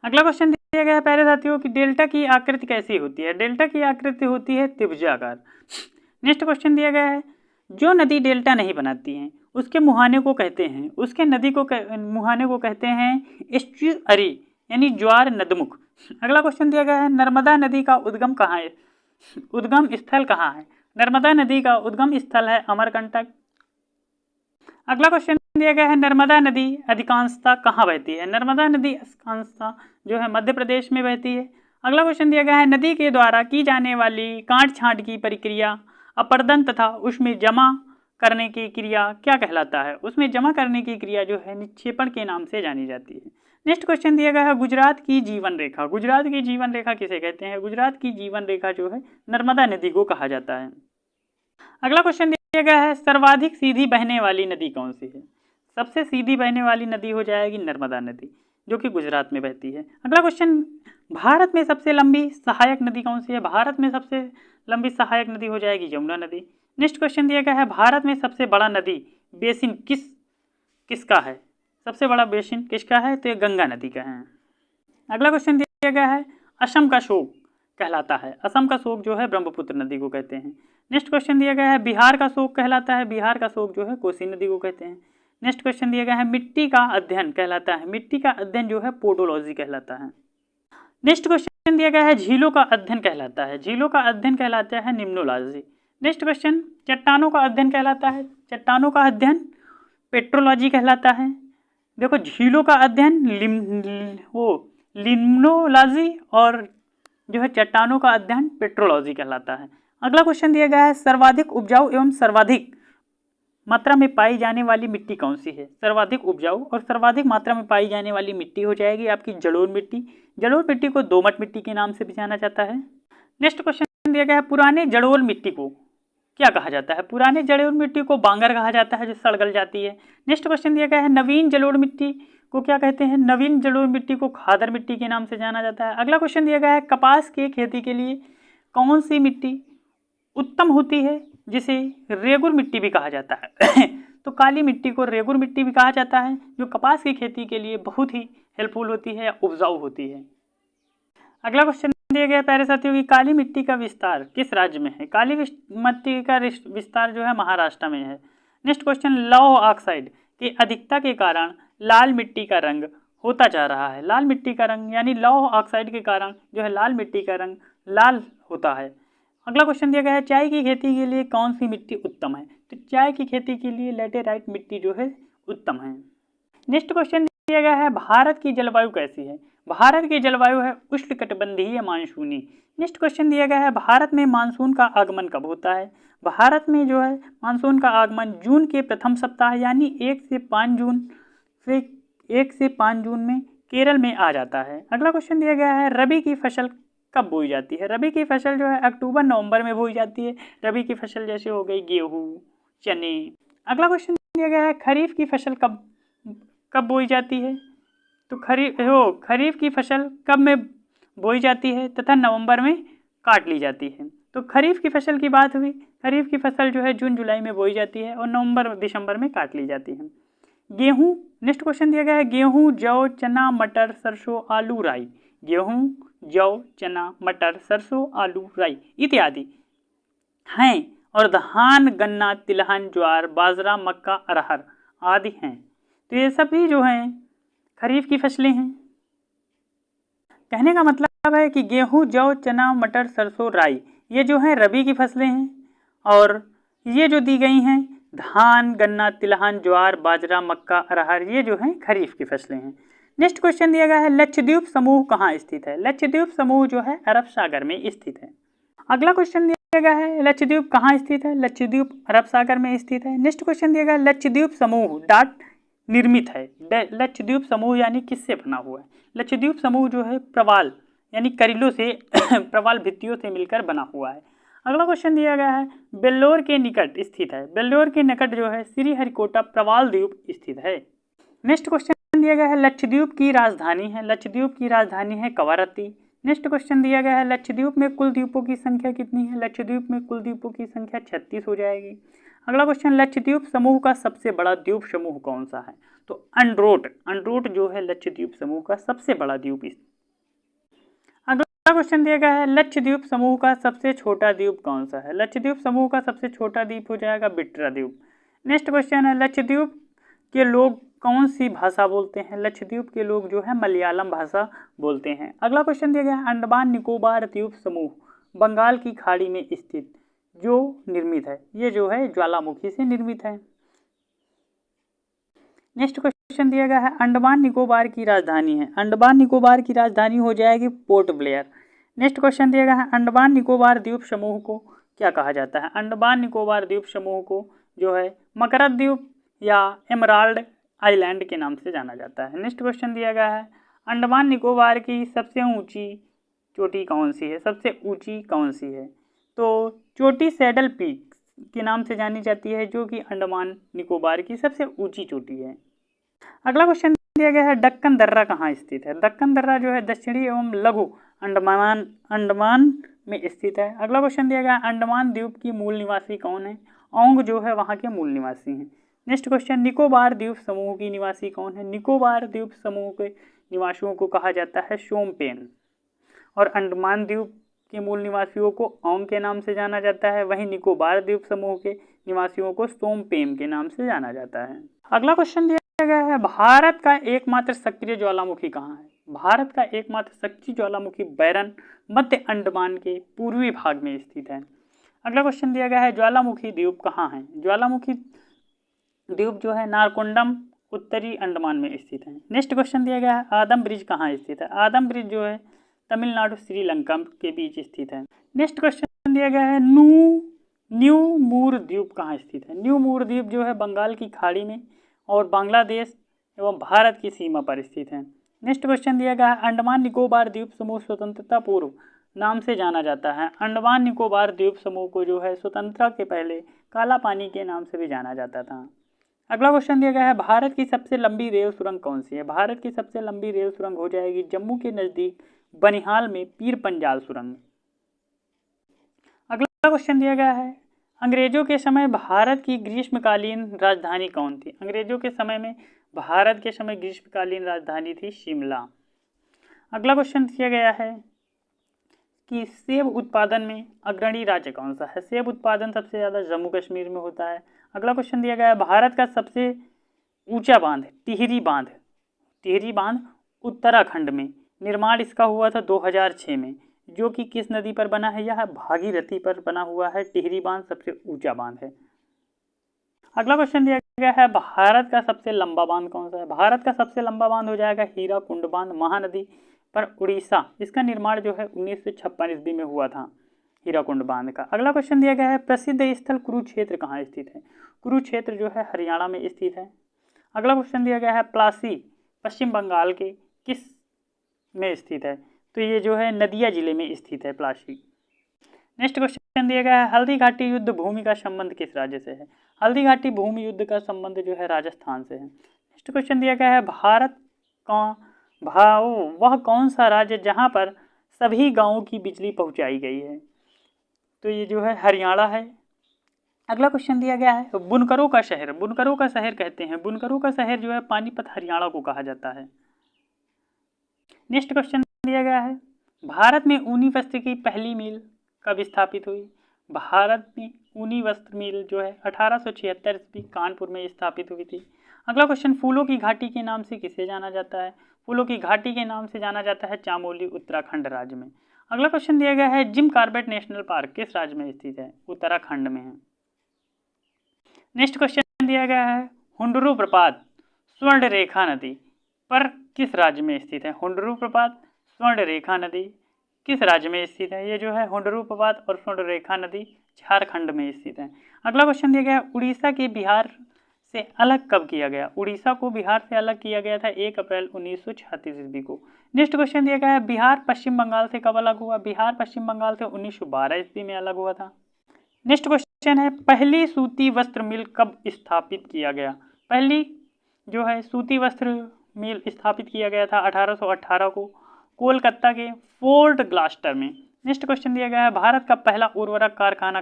अगला क्वेश्चन दिया गया है प्यारे साथियों कि डेल्टा की आकृति कैसी होती है? डेल्टा की आकृति होती है त्रिभुजाकार। नेक्स्ट क्वेश्चन दिया गया है जो नदी डेल्टा नहीं बनाती है उसके मुहाने को कहते हैं मुहाने को कहते हैं एस्चुअरी यानी ज्वार नदमुख। अगला क्वेश्चन दिया गया है नर्मदा नदी का उद्गम कहाँ है? उद्गम स्थल कहाँ है? नर्मदा नदी का उद्गम स्थल है अमरकंटक। अगला क्वेश्चन दिया गया है नर्मदा नदी अधिकांशतः कहाँ बहती है? नर्मदा नदी अधिकांशतः जो है मध्य प्रदेश में बहती है। अगला क्वेश्चन दिया गया है नदी के द्वारा की जाने वाली काट छांट की प्रक्रिया अपर्दन तथा उसमें जमा करने की क्रिया क्या कहलाता है? उसमें जमा करने की क्रिया जो है निक्षेपण के नाम से जानी जाती है। नेक्स्ट क्वेश्चन दिया गया है गुजरात की जीवन रेखा। गुजरात की जीवन रेखा किसे कहते हैं? गुजरात की जीवन रेखा जो है नर्मदा नदी को कहा जाता है। अगला क्वेश्चन दिया गया है सर्वाधिक सीधी बहने वाली नदी कौन सी है? सबसे सीधी बहने वाली नदी हो जाएगी नर्मदा नदी, जो कि गुजरात में बहती है। अगला क्वेश्चन, भारत में सबसे लंबी सहायक नदी कौन सी है? भारत में सबसे लंबी सहायक नदी हो जाएगी यमुना नदी। नेक्स्ट क्वेश्चन दिया गया है भारत में सबसे बड़ा नदी बेसिन किसका है? सबसे बड़ा बेसिन किसका है? तो ये गंगा नदी का है। अगला क्वेश्चन दिया गया है असम का शोक कहलाता है। असम का शोक जो है ब्रह्मपुत्र नदी को कहते हैं। नेक्स्ट क्वेश्चन दिया गया है बिहार का शोक कहलाता है। बिहार का शोक जो है कोसी नदी को कहते हैं। नेक्स्ट क्वेश्चन दिया गया है मिट्टी का अध्ययन कहलाता है। मिट्टी का अध्ययन जो है पोडोलॉजी कहलाता है। नेक्स्ट क्वेश्चन दिया गया है झीलों का अध्ययन कहलाता है। झीलों का अध्ययन कहलाता है निम्नोलॉजी। नेक्स्ट क्वेश्चन, चट्टानों का अध्ययन कहलाता है। चट्टानों का अध्ययन पेट्रोलॉजी कहलाता है। देखो, झीलों का अध्ययन लिम्नोलॉजी और जो है चट्टानों का अध्ययन पेट्रोलॉजी कहलाता है। अगला क्वेश्चन दिया गया है सर्वाधिक उपजाऊ एवं सर्वाधिक मात्रा में पाई जाने वाली मिट्टी कौन सी है? सर्वाधिक उपजाऊ और सर्वाधिक मात्रा में पाई जाने वाली मिट्टी हो जाएगी आपकी जलोढ़ मिट्टी। जलोढ़ मिट्टी को दोमट मिट्टी के नाम से भी जाना जाता है। नेक्स्ट क्वेश्चन दिया गया है पुराने जलोढ़ मिट्टी को क्या कहा जाता है? पुराने जलोढ़ मिट्टी को बांगर कहा जाता है, जो सड़ गल जाती है। नेक्स्ट क्वेश्चन दिया गया है नवीन जलोढ़ मिट्टी को क्या कहते हैं? नवीन जलोढ़ मिट्टी को खादर मिट्टी के नाम से जाना जाता है। अगला क्वेश्चन दिया गया है कपास की खेती के लिए कौन सी मिट्टी उत्तम होती है, जिसे रेगुर मिट्टी भी कहा जाता है? तो काली मिट्टी को रेगुर मिट्टी भी कहा जाता है, जो कपास की खेती के लिए बहुत ही हेल्पफुल होती है या उपजाऊ होती है। अगला क्वेश्चन दिया गया प्यारे साथियों की काली मिट्टी का विस्तार किस राज्य में है? काली मिट्टी का विस्तार जो है महाराष्ट्र में है। नेक्स्ट क्वेश्चन, लौह ऑक्साइड की अधिकता के कारण लाल मिट्टी का रंग होता जा रहा है। लाल मिट्टी का रंग यानी लौह ऑक्साइड के कारण जो है लाल मिट्टी का रंग लाल होता है। अगला क्वेश्चन दिया गया है चाय की खेती के लिए कौन सी मिट्टी उत्तम है? तो चाय की खेती के लिए लैटेराइट मिट्टी जो है उत्तम है। नेक्स्ट क्वेश्चन दिया गया है भारत की जलवायु कैसी है? भारत की जलवायु है उष्णकटिबंधीय मानसूनी। नेक्स्ट क्वेश्चन दिया गया है भारत में मानसून का आगमन कब होता है? भारत में जो है मानसून का आगमन जून के प्रथम सप्ताह यानी 1 से 5 जून में केरल में आ जाता है। अगला क्वेश्चन दिया गया है रबी की फसल कब बोई जाती है? रबी की फसल जो है अक्टूबर नवंबर में बोई जाती है। रबी की फसल जैसे हो गई गेहूँ, चने। अगला क्वेश्चन दिया गया है खरीफ की फसल कब बोई जाती है? तो खरीफ की फसल कब में बोई जाती है तथा नवंबर में काट ली जाती है। तो खरीफ की फसल की बात हुई। खरीफ की फसल जो है जून जुलाई में बोई जाती है और नवंबर दिसंबर में काट ली जाती है। गेहूँ, नेक्स्ट क्वेश्चन दिया गया है गेहूँ, जौ, चना, मटर, सरसों, आलू, राई। गेहूँ, जौ, चना, मटर, सरसों, आलू, राई इत्यादि हैं और धान, गन्ना, तिलहन, ज्वार, बाजरा, मक्का, अरहर आदि हैं। तो ये सभी जो हैं खरीफ की फसलें हैं। कहने का मतलब है कि गेहूँ, जौ, चना, मटर, सरसों, राई ये जो हैं रबी की फसलें हैं और ये जो दी गई हैं धान, गन्ना, तिलहन, ज्वार, बाजरा, मक्का, अरहर ये जो हैं खरीफ की फसलें हैं। नेक्स्ट क्वेश्चन दिया गया है लक्षद्वीप समूह कहाँ स्थित है? लक्षद्वीप समूह जो है अरब सागर में स्थित है। अगला क्वेश्चन दिया गया है लक्षद्वीप कहाँ स्थित है? लक्षद्वीप अरब सागर में स्थित है। नेक्स्ट क्वेश्चन दिया गया है लक्षद्वीप समूह डाट निर्मित है। लक्षद्वीप समूह यानी किससे बना हुआ है? लक्षद्वीप समूह जो है प्रवाल यानी करीलों से प्रवाल भित्तियों से मिलकर बना हुआ है। अगला क्वेश्चन दिया गया है बेल्लोर के निकट स्थित है। बेल्लोर के निकट जो है श्रीहरिकोटा प्रवाल द्वीप स्थित है। नेक्स्ट क्वेश्चन दिया गया है लक्षद्वीप की राजधानी है। लक्षद्वीप की राजधानी है कवरत्ती। नेक्स्ट क्वेश्चन दिया गया है लक्षद्वीप में कुल द्वीपों की संख्या कितनी है? लक्षद्वीप में कुल द्वीपों की संख्या 36 हो जाएगी। अगला क्वेश्चन लक्षद्वीप समूह का सबसे बड़ा द्वीप समूह कौन सा है? तो अंड्रोट जो है लक्षद्वीप समूह का सबसे बड़ा द्वीप। अगला क्वेश्चन दिया गया है लक्षद्वीप समूह का सबसे छोटा द्वीप कौन सा है? लक्षद्वीप समूह का सबसे छोटा द्वीप हो जाएगा बिट्रा द्वीप। नेक्स्ट क्वेश्चन है लक्षद्वीप के लोग कौन सी भाषा बोलते हैं? लक्षद्वीप के लोग जो है मलयालम भाषा बोलते हैं। अगला क्वेश्चन दिया गया है अंडमान निकोबार द्वीप समूह बंगाल की खाड़ी में स्थित जो निर्मित है, ये जो है ज्वालामुखी से निर्मित है। नेक्स्ट क्वेश्चन दिया गया है अंडमान निकोबार की राजधानी है। अंडमान निकोबार की राजधानी हो जाएगी पोर्ट ब्लेयर। नेक्स्ट क्वेश्चन दिया गया है अंडमान निकोबार द्वीप समूह को क्या कहा जाता है? अंडमान निकोबार द्वीप समूह को जो है मकरद्वीप या एमराल्ड आइलैंड के नाम से जाना जाता है। नेक्स्ट क्वेश्चन दिया गया है, अंडमान निकोबार की सबसे ऊंची चोटी कौन सी है? सबसे ऊंची कौन सी है? तो चोटी सैडल पीक के नाम से जानी जाती है, जो कि अंडमान निकोबार की सबसे ऊंची चोटी है। अगला क्वेश्चन दिया गया है, दक्कन दर्रा कहाँ स्थित है? दक्कन दर्रा जो है दक्षिणी एवं लघु अंडमान में स्थित है। अगला क्वेश्चन दिया गया है, अंडमान द्वीप की मूल निवासी कौन है? औंग जो है वहाँ के मूल निवासी हैं। नेक्स्ट क्वेश्चन, निकोबार द्वीप समूह की निवासी कौन है? निकोबार द्वीप समूह के निवासियों को कहा जाता है शोम्पेन, और अंडमान द्वीप के मूल निवासियों को औंग के नाम से जाना जाता है। वहीं निकोबार द्वीप समूह के निवासियों को शोम्पेन के नाम से जाना जाता है। अगला क्वेश्चन दिया गया है, भारत का एकमात्र सक्रिय ज्वालामुखी कहाँ है? भारत का एकमात्र सक्रिय ज्वालामुखी बैरन मध्य अंडमान के पूर्वी भाग में स्थित है। अगला क्वेश्चन दिया गया है, ज्वालामुखी द्वीप कहाँ है? ज्वालामुखी द्वीप जो है नारकोंडम उत्तरी अंडमान में स्थित है। नेक्स्ट क्वेश्चन दिया गया है, आदम ब्रिज कहाँ स्थित है? आदम ब्रिज जो है तमिलनाडु श्रीलंका के बीच स्थित है। नेक्स्ट क्वेश्चन दिया गया है, न्यू मूर द्वीप कहाँ स्थित है? न्यू मूर द्वीप जो है बंगाल की खाड़ी में और बांग्लादेश एवं भारत की सीमा पर स्थित है। नेक्स्ट क्वेश्चन दिया गया है, अंडमान निकोबार द्वीप समूह स्वतंत्रता पूर्व नाम से जाना जाता है। अंडमान निकोबार द्वीप समूह को जो है स्वतंत्रता के पहले काला पानी के नाम से भी जाना जाता था। अगला क्वेश्चन दिया गया है, भारत की सबसे लंबी रेल सुरंग कौन सी है? भारत की सबसे लंबी रेल सुरंग हो जाएगी जम्मू के नज़दीक बनिहाल में पीर पंजाल सुरंग। अगला क्वेश्चन दिया गया है, अंग्रेजों के समय भारत की ग्रीष्मकालीन राजधानी कौन थी? अंग्रेजों के समय में भारत के समय ग्रीष्मकालीन राजधानी थी शिमला। अगला क्वेश्चन दिया गया है कि सेब उत्पादन में अग्रणी राज्य कौन सा है? सेब उत्पादन सबसे ज़्यादा जम्मू कश्मीर में होता है। अगला क्वेश्चन दिया गया है, भारत का सबसे ऊंचा बांध टिहरी बांध उत्तराखंड में निर्माण इसका हुआ था 2006 में, जो कि किस नदी पर बना है? यह भागीरथी पर बना हुआ है। टिहरी बांध सबसे ऊंचा बांध है। अगला क्वेश्चन दिया गया है, भारत का सबसे लंबा बांध कौन सा है? भारत का सबसे लंबा बांध हो जाएगा हीराकुंड बांध, महानदी पर उड़ीसा। इसका निर्माण जो है 1956 ईस्वी में हुआ था, हीराकुंड बांध का। अगला क्वेश्चन दिया गया है, प्रसिद्ध स्थल कुरुक्षेत्र कहाँ स्थित है? कुरुक्षेत्र जो है हरियाणा में स्थित है। अगला क्वेश्चन दिया गया है, प्लासी पश्चिम बंगाल के किस में स्थित है? तो ये जो है नदिया जिले में स्थित है प्लासी। नेक्स्ट क्वेश्चन दिया गया है, हल्दी घाटी युद्ध भूमि का संबंध किस राज्य से है? हल्दी घाटी भूमि युद्ध का संबंध जो है राजस्थान से है। नेक्स्ट क्वेश्चन दिया गया है, भारत का वह कौन सा राज्य जहां पर सभी गांवों की बिजली पहुंचाई गई है? तो ये जो है हरियाणा है। अगला क्वेश्चन दिया गया है, बुनकरों का शहर कहते हैं। बुनकरों का शहर जो है पानीपत हरियाणा को कहा जाता है। नेक्स्ट क्वेश्चन दिया गया है, भारत में ऊनी वस्त्र की पहली मिल कब स्थापित हुई? भारत में ऊनी वस्त्र मिल जो है 1876 ईस्वी कानपुर में स्थापित हुई थी। अगला क्वेश्चन, फूलों की घाटी के नाम से किसे जाना जाता है? फूलों की घाटी के नाम से जाना जाता है चामोली, उत्तराखंड राज्य में। अगला क्वेश्चन दिया गया है, जिम कॉर्बेट नेशनल पार्क किस राज्य में स्थित है? उत्तराखंड में है। नेक्स्ट क्वेश्चन दिया गया है, हुंडरू प्रपात स्वर्ण रेखा नदी पर किस राज्य में स्थित है? हुंडरू प्रपात स्वर्ण रेखा नदी किस राज्य में स्थित है? ये जो है हुंडरू प्रपात और स्वर्ण रेखा नदी झारखंड में स्थित है। अगला क्वेश्चन दिया गया, उड़ीसा के बिहार से अलग कब किया गया? उड़ीसा को बिहार से अलग किया गया था 1 अप्रैल 1936 ईस्वी को। नेक्स्ट क्वेश्चन दिया गया है, बिहार पश्चिम बंगाल से कब अलग हुआ? बिहार पश्चिम बंगाल से 1912 ईस्वी में अलग हुआ था। नेक्स्ट क्वेश्चन है, पहली सूती वस्त्र मिल कब स्थापित किया गया? पहली जो है सूती वस्त्र मिल स्थापित किया गया था 1818 को कोलकाता के फोर्ट ग्लास्टर में। नेक्स्ट क्वेश्चन दिया गया है, भारत का पहला उर्वरक कारखाना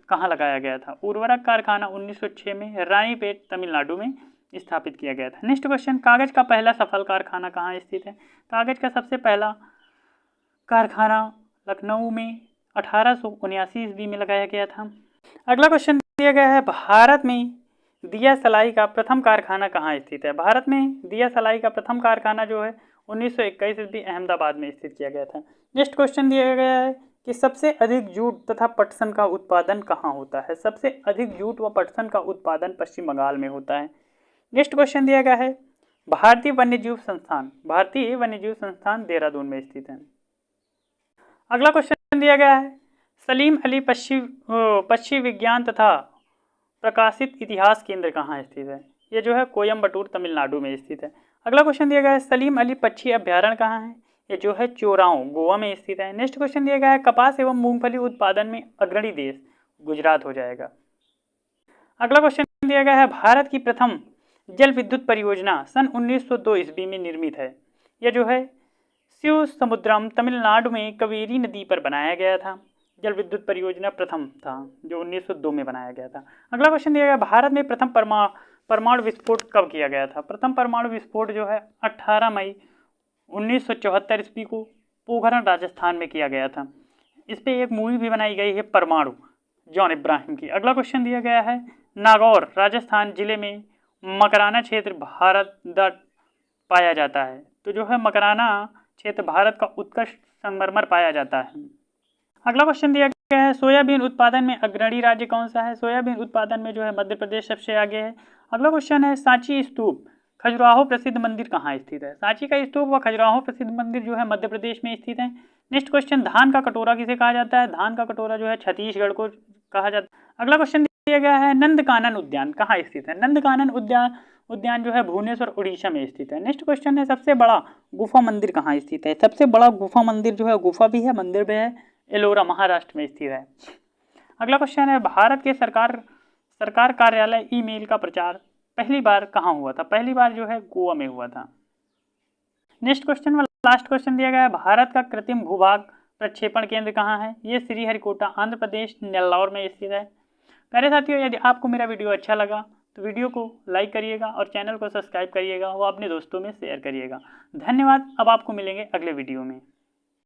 कहाँ लगाया गया था? उर्वरक कारखाना 1906 में रानीपेट तमिलनाडु में स्थापित किया गया था। नेक्स्ट क्वेश्चन, कागज का पहला सफल कारखाना कहाँ स्थित है? कागज का सबसे पहला कारखाना लखनऊ में 1879 ईस्वी में लगाया गया था। अगला क्वेश्चन दिया गया है, भारत में दिया सलाई का प्रथम कारखाना कहाँ स्थित है? भारत में दिया सलाई का प्रथम कारखाना जो है 1921 ईस्वी अहमदाबाद में स्थित किया गया था। नेक्स्ट क्वेश्चन दिया गया है कि सबसे अधिक जूट तथा पटसन का उत्पादन कहाँ होता है? सबसे अधिक जूट व पटसन का उत्पादन पश्चिम बंगाल में होता है। नेक्स्ट क्वेश्चन दिया गया है, भारतीय वन्यजीव संस्थान देहरादून में स्थित है। अगला क्वेश्चन दिया गया है, सलीम अली पक्षी विज्ञान तथा प्रकाशित इतिहास केंद्र कहाँ स्थित है? ये जो है कोयम्बटूर तमिलनाडु में स्थित है। अगला क्वेश्चन दिया गया है सलीम अली पक्षी अभ्यारण्य कहाँ है? ये जो है चोराव गोवा में स्थित है। नेक्स्ट क्वेश्चन दिया गया है कपास एवं मूंगफली उत्पादन में अग्रणी देश, गुजरात हो जाएगा। अगला क्वेश्चन दिया गया है भारत की प्रथम जल विद्युत परियोजना सन 1902 ईस्वी में निर्मित है। यह जो है शिव समुद्रम तमिलनाडु में कावेरी नदी पर बनाया गया था। जल विद्युत परियोजना प्रथम था जो 1902 में बनाया गया था। अगला क्वेश्चन दिया गया भारत में प्रथम परमाणु विस्फोट कब किया गया था? प्रथम परमाणु विस्फोट जो है 18 मई 1974 ईस्वी को पोखरण राजस्थान में किया गया था। इस पर एक मूवी भी बनाई गई है परमाणु, जॉन इब्राहिम की। अगला क्वेश्चन दिया गया है नागौर राजस्थान जिले में मकराना क्षेत्र भारत पाया जाता है। तो जो है मकराना क्षेत्र भारत का उत्कृष्ट संगमरमर पाया जाता है। अगला क्वेश्चन दिया गया है सोयाबीन उत्पादन में अग्रणी राज्य कौन सा है? सोयाबीन उत्पादन में जो है मध्य प्रदेश सबसे आगे है। अगला क्वेश्चन है सांची स्तूप खजुराहो प्रसिद्ध मंदिर कहाँ स्थित है? सांची का स्तूप व खजुराहो प्रसिद्ध मंदिर जो है मध्य प्रदेश में स्थित है। नेक्स्ट क्वेश्चन धान का कटोरा किसे कहा जाता है? धान का कटोरा जो है छत्तीसगढ़ को कहा जाता है। अगला क्वेश्चन दिया गया है नंदकानन उद्यान कहाँ स्थित है? नंदकानन उद्यान जो है भुवनेश्वर उड़ीसा में स्थित है। नेक्स्ट क्वेश्चन है सबसे बड़ा गुफा मंदिर कहाँ स्थित है? सबसे बड़ा गुफा मंदिर जो है गुफा भी है मंदिर भी है, एलोरा महाराष्ट्र में स्थित है। अगला क्वेश्चन है भारत के सरकार कार्यालय ईमेल का प्रचार पहली बार कहाँ हुआ था? पहली बार जो है गोवा में हुआ था। नेक्स्ट क्वेश्चन में लास्ट क्वेश्चन दिया गया है भारत का कृत्रिम भूभाग प्रक्षेपण केंद्र कहाँ है? ये श्रीहरिकोटा आंध्र प्रदेश नेल्लौर में स्थित है। प्यारे साथियों, यदि आपको मेरा वीडियो अच्छा लगा तो वीडियो को लाइक करिएगा और चैनल को सब्सक्राइब करिएगा व अपने दोस्तों में शेयर करिएगा। धन्यवाद। अब आपको मिलेंगे अगले वीडियो में।